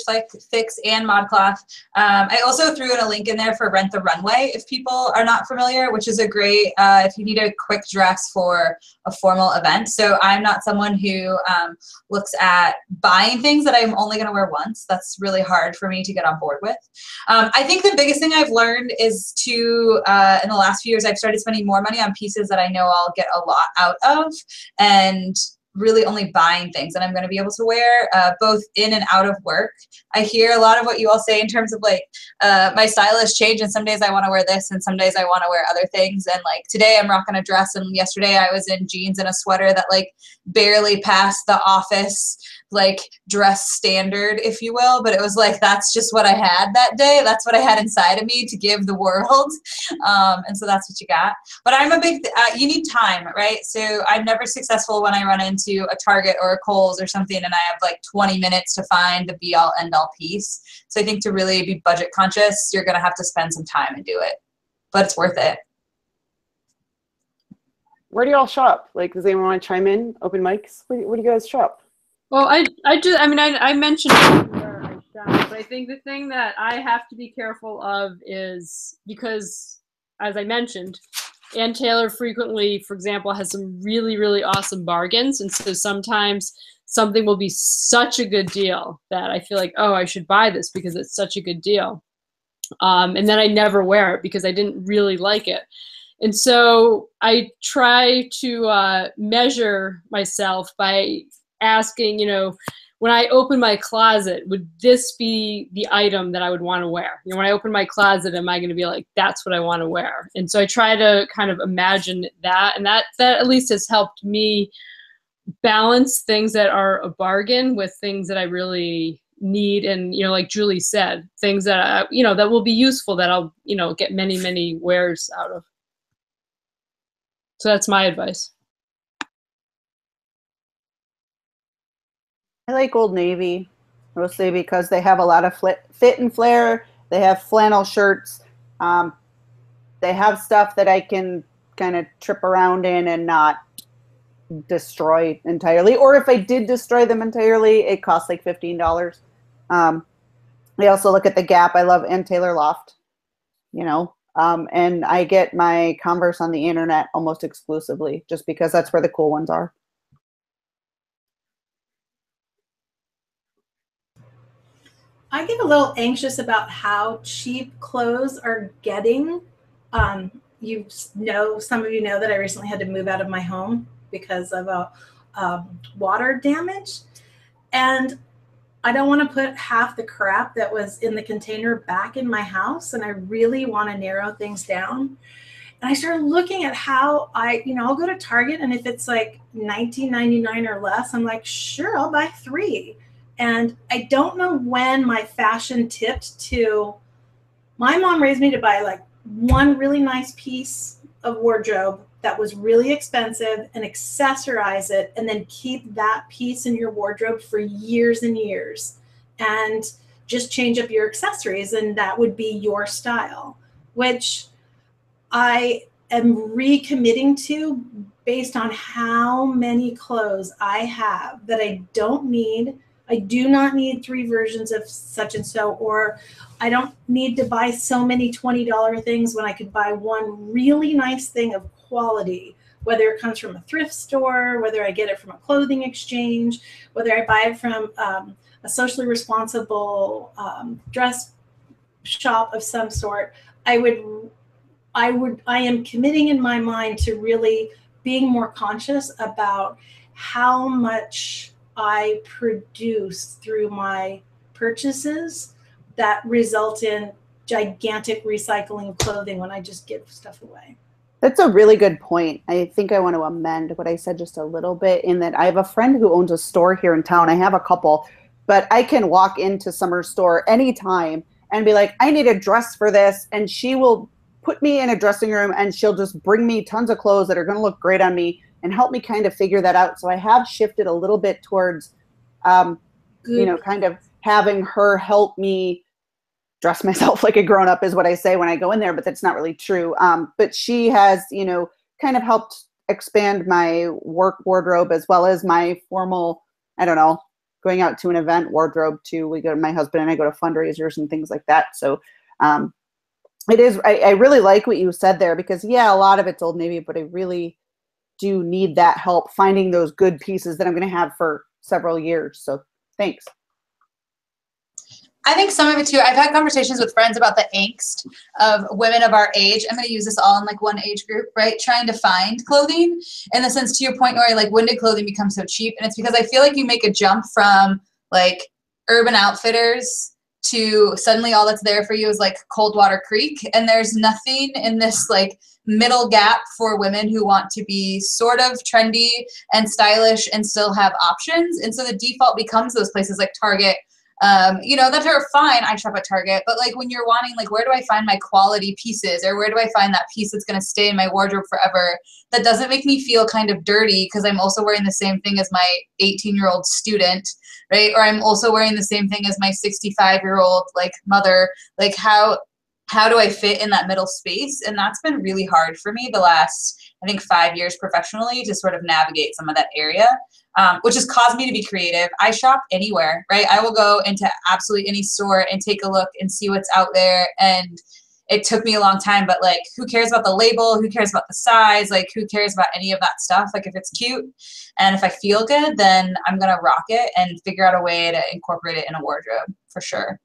Fix and ModCloth. I also threw in a link in there for Rent the Runway if people are not familiar, which is a great, if you need a quick dress for a formal event. So I'm not someone who looks at buying things that I'm only going to wear once. That's really hard for me to get on board with. I think the biggest thing I've learned is to, in the last few years, I've started spending more money on pieces that I know I'll get a lot out of. And really only buying things that I'm going to be able to wear, both in and out of work. I hear a lot of what you all say in terms of like my style has changed, and some days I want to wear this and some days I want to wear other things. And like today I'm rocking a dress, and yesterday I was in jeans and a sweater that like barely passed the office like dress standard, if you will, but it was like that's just what I had that day. That's what I had inside of me to give the world. And so that's what you got. But I'm a big you need time, right? So I'm never successful when I run into a Target or a Kohl's or something and I have like 20 minutes to find the be all end all piece. So I think to really be budget conscious, you're going to have to spend some time and do it, but it's worth it. Where do y'all shop? Like, does anyone want to chime in? Open mics? Where do you guys shop? Well, I mentioned where I shop, but I think the thing that I have to be careful of is because, as I mentioned, Ann Taylor frequently, for example, has some really, really awesome bargains. And so sometimes something will be such a good deal that I feel like, oh, I should buy this because it's such a good deal. And then I never wear it because I didn't really like it. And so I try to measure myself by asking, you know, when I open my closet, would this be the item that I would want to wear? You know, when I open my closet, am I going to be like, that's what I want to wear? And so I try to kind of imagine that, and that at least has helped me balance things that are a bargain with things that I really need. And, you know, like Julie said, things that, you know, that will be useful that I'll, you know, get many, many wears out of. So that's my advice. I like Old Navy, mostly because they have a lot of fit and flare. They have flannel shirts. They have stuff that I can kind of trip around in and not destroy entirely. Or if I did destroy them entirely, it costs like $15. I also look at the Gap. I love Ann Taylor Loft, you know. And I get my Converse on the internet almost exclusively just because that's where the cool ones are. I get a little anxious about how cheap clothes are getting. You know, some of you know that I recently had to move out of my home because of a water damage. And I don't want to put half the crap that was in the container back in my house. And I really want to narrow things down. And I started looking at how I'll go to Target, and if it's like $19.99 or less, I'm like, sure, I'll buy 3. And I don't know when my fashion tipped to, my mom raised me to buy like one really nice piece of wardrobe that was really expensive and accessorize it and then keep that piece in your wardrobe for years and years and just change up your accessories and that would be your style, which I am recommitting to based on how many clothes I have that I don't need. I do not need 3 versions of such and so, or I don't need to buy so many $20 things when I could buy one really nice thing of quality, whether it comes from a thrift store, whether I get it from a clothing exchange, whether I buy it from a socially responsible dress shop of some sort. I am committing in my mind to really being more conscious about how much I produce through my purchases that result in gigantic recycling of clothing when I just give stuff away. That's a really good point. I think I want to amend what I said just a little bit in that I have a friend who owns a store here in town. I have a couple, but I can walk into Summer's store anytime and be like, I need a dress for this. And she will put me in a dressing room and she'll just bring me tons of clothes that are going to look great on me and help me kind of figure that out. So I have shifted a little bit towards, kind of having her help me dress myself like a grown-up is what I say when I go in there, but that's not really true. But she has, kind of helped expand my work wardrobe as well as my formal, going out to an event wardrobe too. My husband and I go to fundraisers and things like that. So it is, I really like what you said there because a lot of it's Old Navy, but I really do need that help finding those good pieces that I'm going to have for several years. So thanks. I think some of it too. I've had conversations with friends about the angst of women of our age. I'm going to use this all in like one age group, right? Trying to find clothing in the sense, to your point, Nori, like when did clothing become so cheap? And it's because I feel like you make a jump from like Urban Outfitters to suddenly all that's there for you is like Coldwater Creek. And there's nothing in this like middle gap for women who want to be sort of trendy and stylish and still have options. And so the default becomes those places like Target, you know, that are fine. I shop at Target, but like when you're wanting, like, where do I find my quality pieces, or where do I find that piece that's going to stay in my wardrobe forever, that doesn't make me feel kind of dirty because I'm also wearing the same thing as my 18-year-old student, right? Or I'm also wearing the same thing as my 65-year-old like mother. Like how do I fit in that middle space? And that's been really hard for me the last, I think, 5 years professionally to sort of navigate some of that area. Which has caused me to be creative. I shop anywhere, right? I will go into absolutely any store and take a look and see what's out there. And it took me a long time, but like, who cares about the label? Who cares about the size? Like, who cares about any of that stuff? Like, if it's cute and if I feel good, then I'm going to rock it and figure out a way to incorporate it in a wardrobe for sure.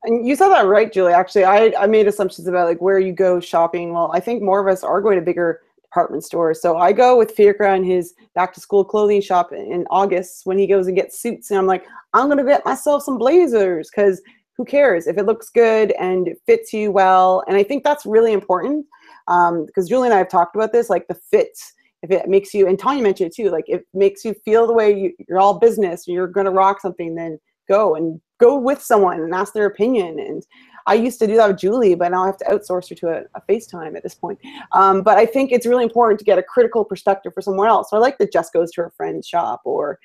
And you said that right, Julie. Actually, I made assumptions about like where you go shopping. Well, I think more of us are going to bigger department stores. So I go with Fiacre in his back to school clothing shop in August when he goes and gets suits. And I'm like, I'm going to get myself some blazers because who cares if it looks good and it fits you well. And I think that's really important because Julie and I have talked about this, like the fit. If it makes you, and Tanya mentioned it too, like it makes you feel the way you're all business, you're going to rock something, then go with someone and ask their opinion. And I used to do that with Julie, but now I have to outsource her to a FaceTime at this point. But I think it's really important to get a critical perspective for someone else. So I like that Jess goes to her friend's shop. Or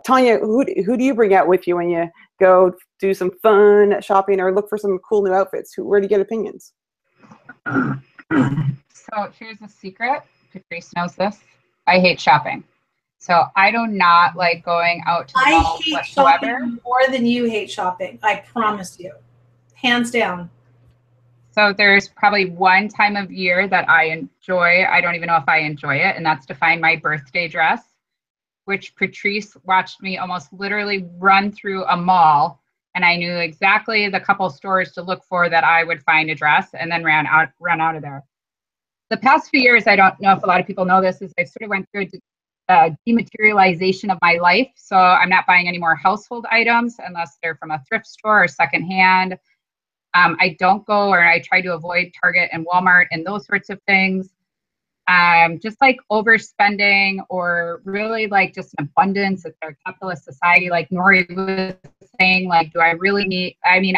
Tanya, who do you bring out with you when you go do some fun shopping or look for some cool new outfits? Where do you get opinions? So here's a secret. Patrice knows this. I hate shopping. So I do not like going out to the mall hate whatsoever. Shopping more than you hate shopping. I promise you. Hands down. So there's probably one time of year that I enjoy. I don't even know if I enjoy it. And that's to find my birthday dress, which Patrice watched me almost literally run through a mall. And I knew exactly the couple stores to look for that I would find a dress, and then run out of there. The past few years, I don't know if a lot of people know this, is I sort of went through a dematerialization of my life. So I'm not buying any more household items unless they're from a thrift store or secondhand. I don't go, or I try to avoid Target and Walmart and those sorts of things. Just like overspending, or really like just an abundance. It's a capitalist society, like Nori was saying, like, do I really need, I mean,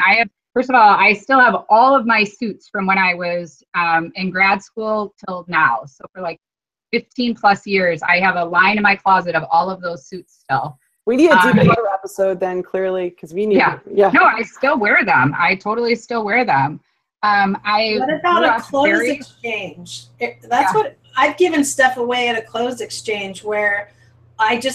first of all, I still have all of my suits from when I was in grad school till now. So for like 15 plus years, I have a line in my closet of all of those suits still. We need a deep water episode then, clearly, because we need. Yeah. No, I still wear them. I totally still wear them. What about a clothes exchange? That's what I've given stuff away at a clothes exchange where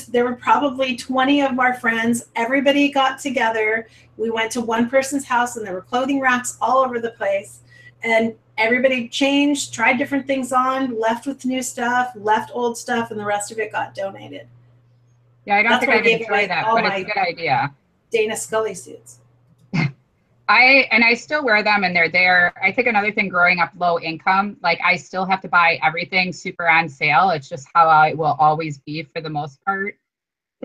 there were probably 20 of our friends. Everybody got together. We went to one person's house and there were clothing racks all over the place. And everybody changed, tried different things on, left with new stuff, left old stuff, and the rest of it got donated. Yeah, I don't think I'd enjoy that, but it's a good idea. Dana Scully suits. I still wear them, and they're there. I think another thing, growing up low income, like I still have to buy everything super on sale. It's just how I will always be for the most part.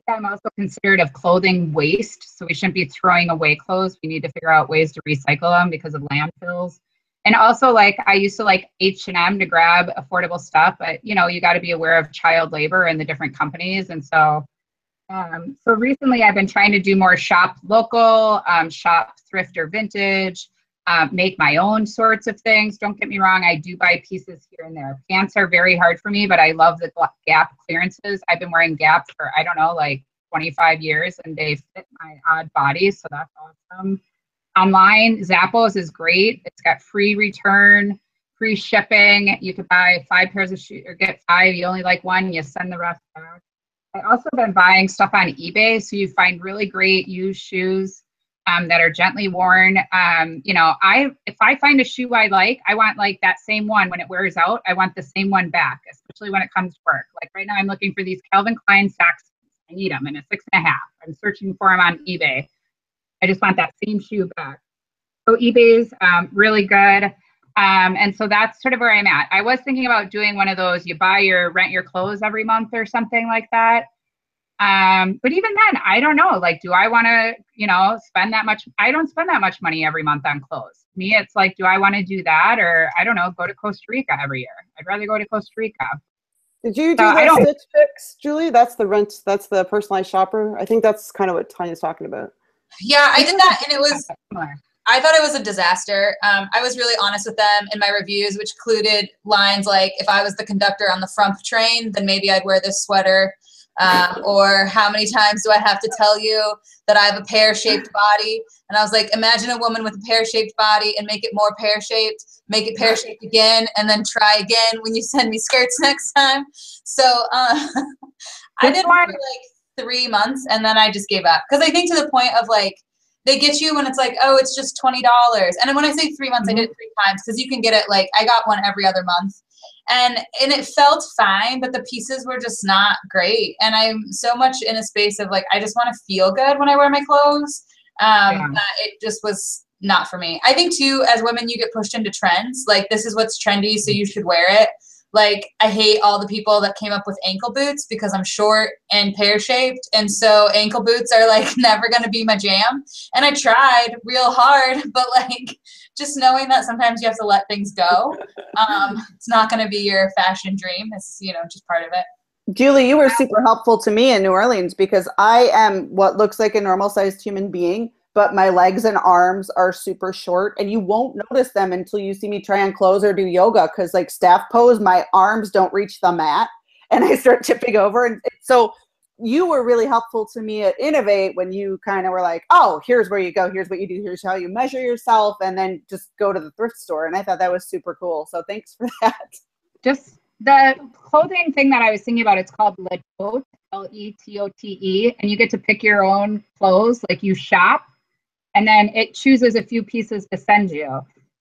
I'm also considerate of clothing waste, so we shouldn't be throwing away clothes. We need to figure out ways to recycle them because of landfills. And also, like, I used to like H&M to grab affordable stuff, but you know, you got to be aware of child labor and the different companies. And so recently I've been trying to do more shop local, shop thrift or vintage, make my own sorts of things. Don't get me wrong, I do buy pieces here and there. Pants are very hard for me, but I love the Gap clearances. I've been wearing Gap for, I don't know, like 25 years, and they fit my odd body, so that's awesome. Online, Zappos is great. It's got free return, free shipping. You could buy 5 pairs of shoes, or get 5. You only like one, you send the rest back. I also been buying stuff on eBay, so you find really great used shoes that are gently worn. You know, if I find a shoe I like, I want like that same one when it wears out. I want the same one back, especially when it comes to work. Like right now, I'm looking for these Calvin Klein Saxons. I need them in a 6.5. I'm searching for them on eBay. I just want that same shoe back. So eBay's really good. And so that's sort of where I'm at. I was thinking about doing one of those, you rent your clothes every month or something like that. But even then, I don't know, like, do I want to, spend that much? I don't spend that much money every month on clothes. Me, it's like, do I want to do that? Or I don't know, go to Costa Rica every year. I'd rather go to Costa Rica. Did you do the Stitch Fix, Julie? That's the personalized shopper. I think that's kind of what Tanya's talking about. Yeah, I did that, and I thought it was a disaster. I was really honest with them in my reviews, which included lines like, if I was the conductor on the front train, then maybe I'd wear this sweater. Or how many times do I have to tell you that I have a pear-shaped body? And I was like, imagine a woman with a pear-shaped body and make it more pear-shaped, make it pear-shaped again, and then try again when you send me skirts next time. So I did it for like 3 months, and then I just gave up. Because I think to the point of like, they get you when it's like, oh, it's just $20. And then when I say 3 months, I did it 3 times, because you can get it like, I got one every other month. And it felt fine, but the pieces were just not great. And I'm so much in a space of like, I just want to feel good when I wear my clothes. That it just was not for me. I think too, as women, you get pushed into trends. Like, this is what's trendy, so you should wear it. Like, I hate all the people that came up with ankle boots because I'm short and pear-shaped. And so ankle boots are like never going to be my jam. And I tried real hard, but like, just knowing that sometimes you have to let things go. It's not going to be your fashion dream. It's, just part of it. Julie, you were super helpful to me in New Orleans, because I am what looks like a normal sized human being, but my legs and arms are super short, and you won't notice them until you see me try on clothes or do yoga. Cause like staff pose, my arms don't reach the mat and I start tipping over. And so you were really helpful to me at Innovate when you kind of were like, oh, here's where you go, here's what you do, here's how you measure yourself, and then just go to the thrift store. And I thought that was super cool. So thanks for that. Just the clothing thing that I was thinking about, it's called Letote, Letote, and you get to pick your own clothes, like you shop, and then it chooses a few pieces to send you.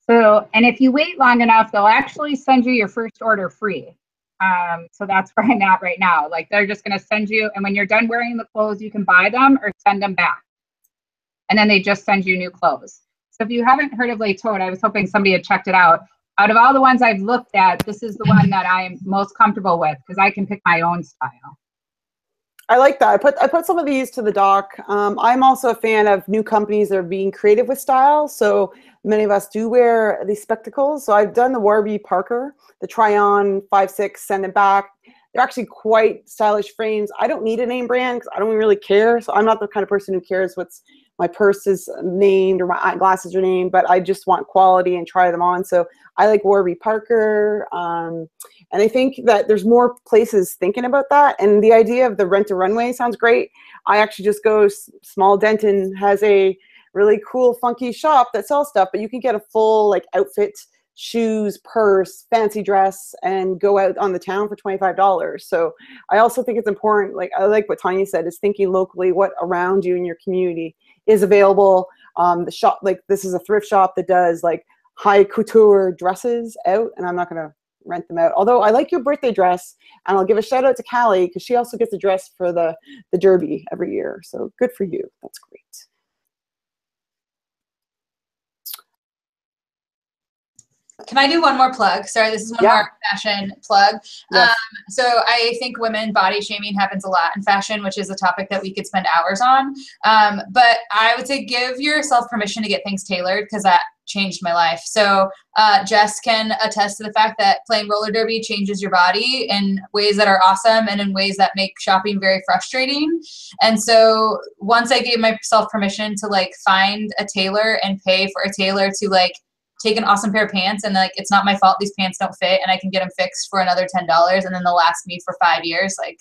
So, and if you wait long enough, they'll actually send you your first order free. So that's where I'm at right now. Like, they're just going to send you, and when you're done wearing the clothes, you can buy them or send them back. And then they just send you new clothes. So if you haven't heard of Letote, I was hoping somebody had checked it out. Out of all the ones I've looked at, this is the one that I'm most comfortable with, because I can pick my own style. I like that. I put some of these to the doc. I'm also a fan of new companies that are being creative with style. So many of us do wear these spectacles. So I've done the Warby Parker, the try on 5/6, send it back. They're actually quite stylish frames. I don't need a name brand because I don't really care. So I'm not the kind of person who cares what's my purse is named or my eyeglasses are named, but I just want quality and try them on. So I like Warby Parker. And I think that there's more places thinking about that. And the idea of the Rent-A-Runway sounds great. I actually just go, Small Denton has a really cool, funky shop that sells stuff, but you can get a full like outfit, shoes, purse, fancy dress, and go out on the town for $25. So I also think it's important, like I like what Tanya said, is thinking locally what around you in your community is available. The shop, like this is a thrift shop that does like high couture dresses out, and I'm not going to rent them out. Although I like your birthday dress, and I'll give a shout out to Callie because she also gets a dress for the Derby every year. So good for you. That's great. Can I do one more plug? Sorry, this is one more fashion plug. Yes. So I think women body shaming happens a lot in fashion, which is a topic that we could spend hours on. But I would say give yourself permission to get things tailored, because that changed my life. So Jess can attest to the fact that playing roller derby changes your body in ways that are awesome and in ways that make shopping very frustrating. And so once I gave myself permission to like find a tailor and pay for a tailor to like take an awesome pair of pants, and like it's not my fault these pants don't fit, and I can get them fixed for another $10, and then they'll last me for 5 years, like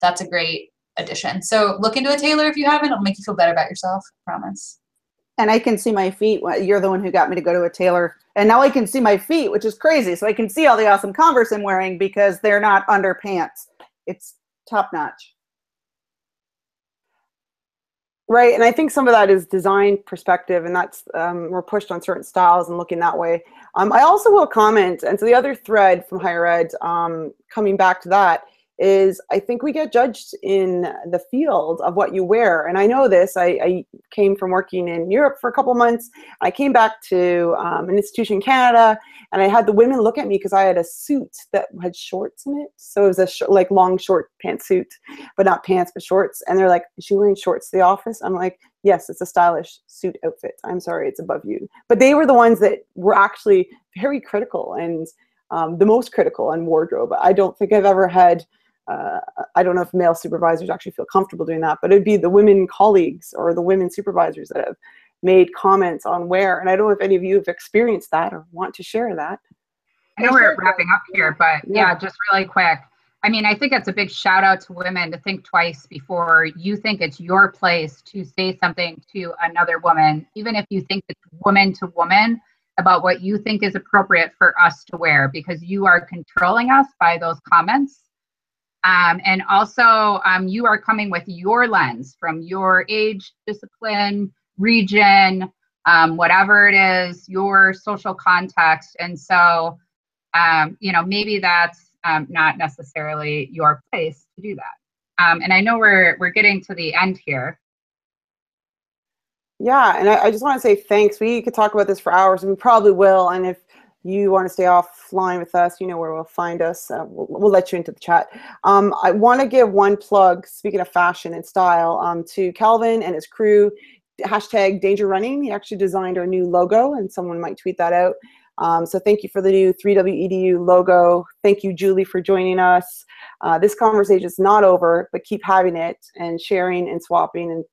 that's a great addition. So look into a tailor if you haven't. It'll make you feel better about yourself, I promise. And I can see my feet. You're the one who got me to go to a tailor, and now I can see my feet, which is crazy. So I can see all the awesome Converse I'm wearing because they're not under pants. It's top notch. Right, and I think some of that is design perspective, and that's we're pushed on certain styles and looking that way. I also will comment, and so the other thread from higher ed, coming back to that, is I think we get judged in the field of what you wear. And I know this, I came from working in Europe for a couple months. I came back to an institution in Canada, and I had the women look at me because I had a suit that had shorts in it. So it was a like long short pantsuit, but not pants, but shorts. And they're like, is she wearing shorts to the office? I'm like, yes, it's a stylish suit outfit. I'm sorry, it's above you. But they were the ones that were actually very critical and the most critical on wardrobe. I don't think I've ever had, I don't know if male supervisors actually feel comfortable doing that, but it'd be the women colleagues or the women supervisors that have made comments on wear. And I don't know if any of you have experienced that or want to share that. I know we're wrapping up here, but yeah, just really quick. I mean, I think it's a big shout out to women to think twice before you think it's your place to say something to another woman, even if you think it's woman to woman, about what you think is appropriate for us to wear, because you are controlling us by those comments. And also you are coming with your lens from your age, discipline, region, whatever it is, your social context. And so, you know, maybe that's not necessarily your place to do that. And I know we're getting to the end here. Yeah, and I just want to say thanks. We could talk about this for hours, and we probably will. And if you want to stay offline with us, you know where we'll find us. We'll let you into the chat. I want to give one plug, speaking of fashion and style, to Calvin and his crew, hashtag Danger Running. He actually designed our new logo, and someone might tweet that out. So thank you for the new 3WEDU logo. Thank you, Julie, for joining us. This conversation is not over, but keep having it and sharing and swapping and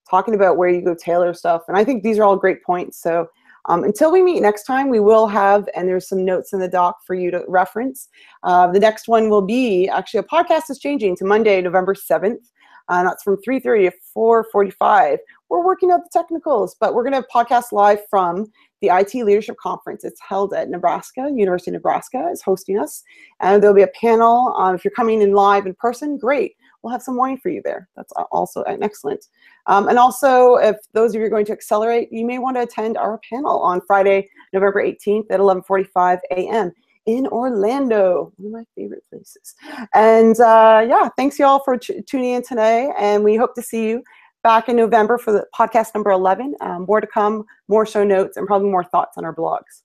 talking about where you go tailor stuff. And I think these are all great points. So until we meet next time, we will have, and there's some notes in the doc for you to reference. The next one will be, actually a podcast is changing to Monday, November 7th. That's from 3:30 to 4:45. We're working out the technicals, but we're going to podcast live from the IT Leadership Conference. It's held at Nebraska. University of Nebraska is hosting us. And there'll be a panel. If you're coming in live in person, great. We'll have some wine for you there. That's also excellent. And also, if those of you are going to Accelerate, you may want to attend our panel on Friday, November 18th at 11:45 a.m. in Orlando, one of my favorite places. And yeah, thanks y'all for tuning in today. And we hope to see you back in November for the podcast number 11. More to come, more show notes, and probably more thoughts on our blogs.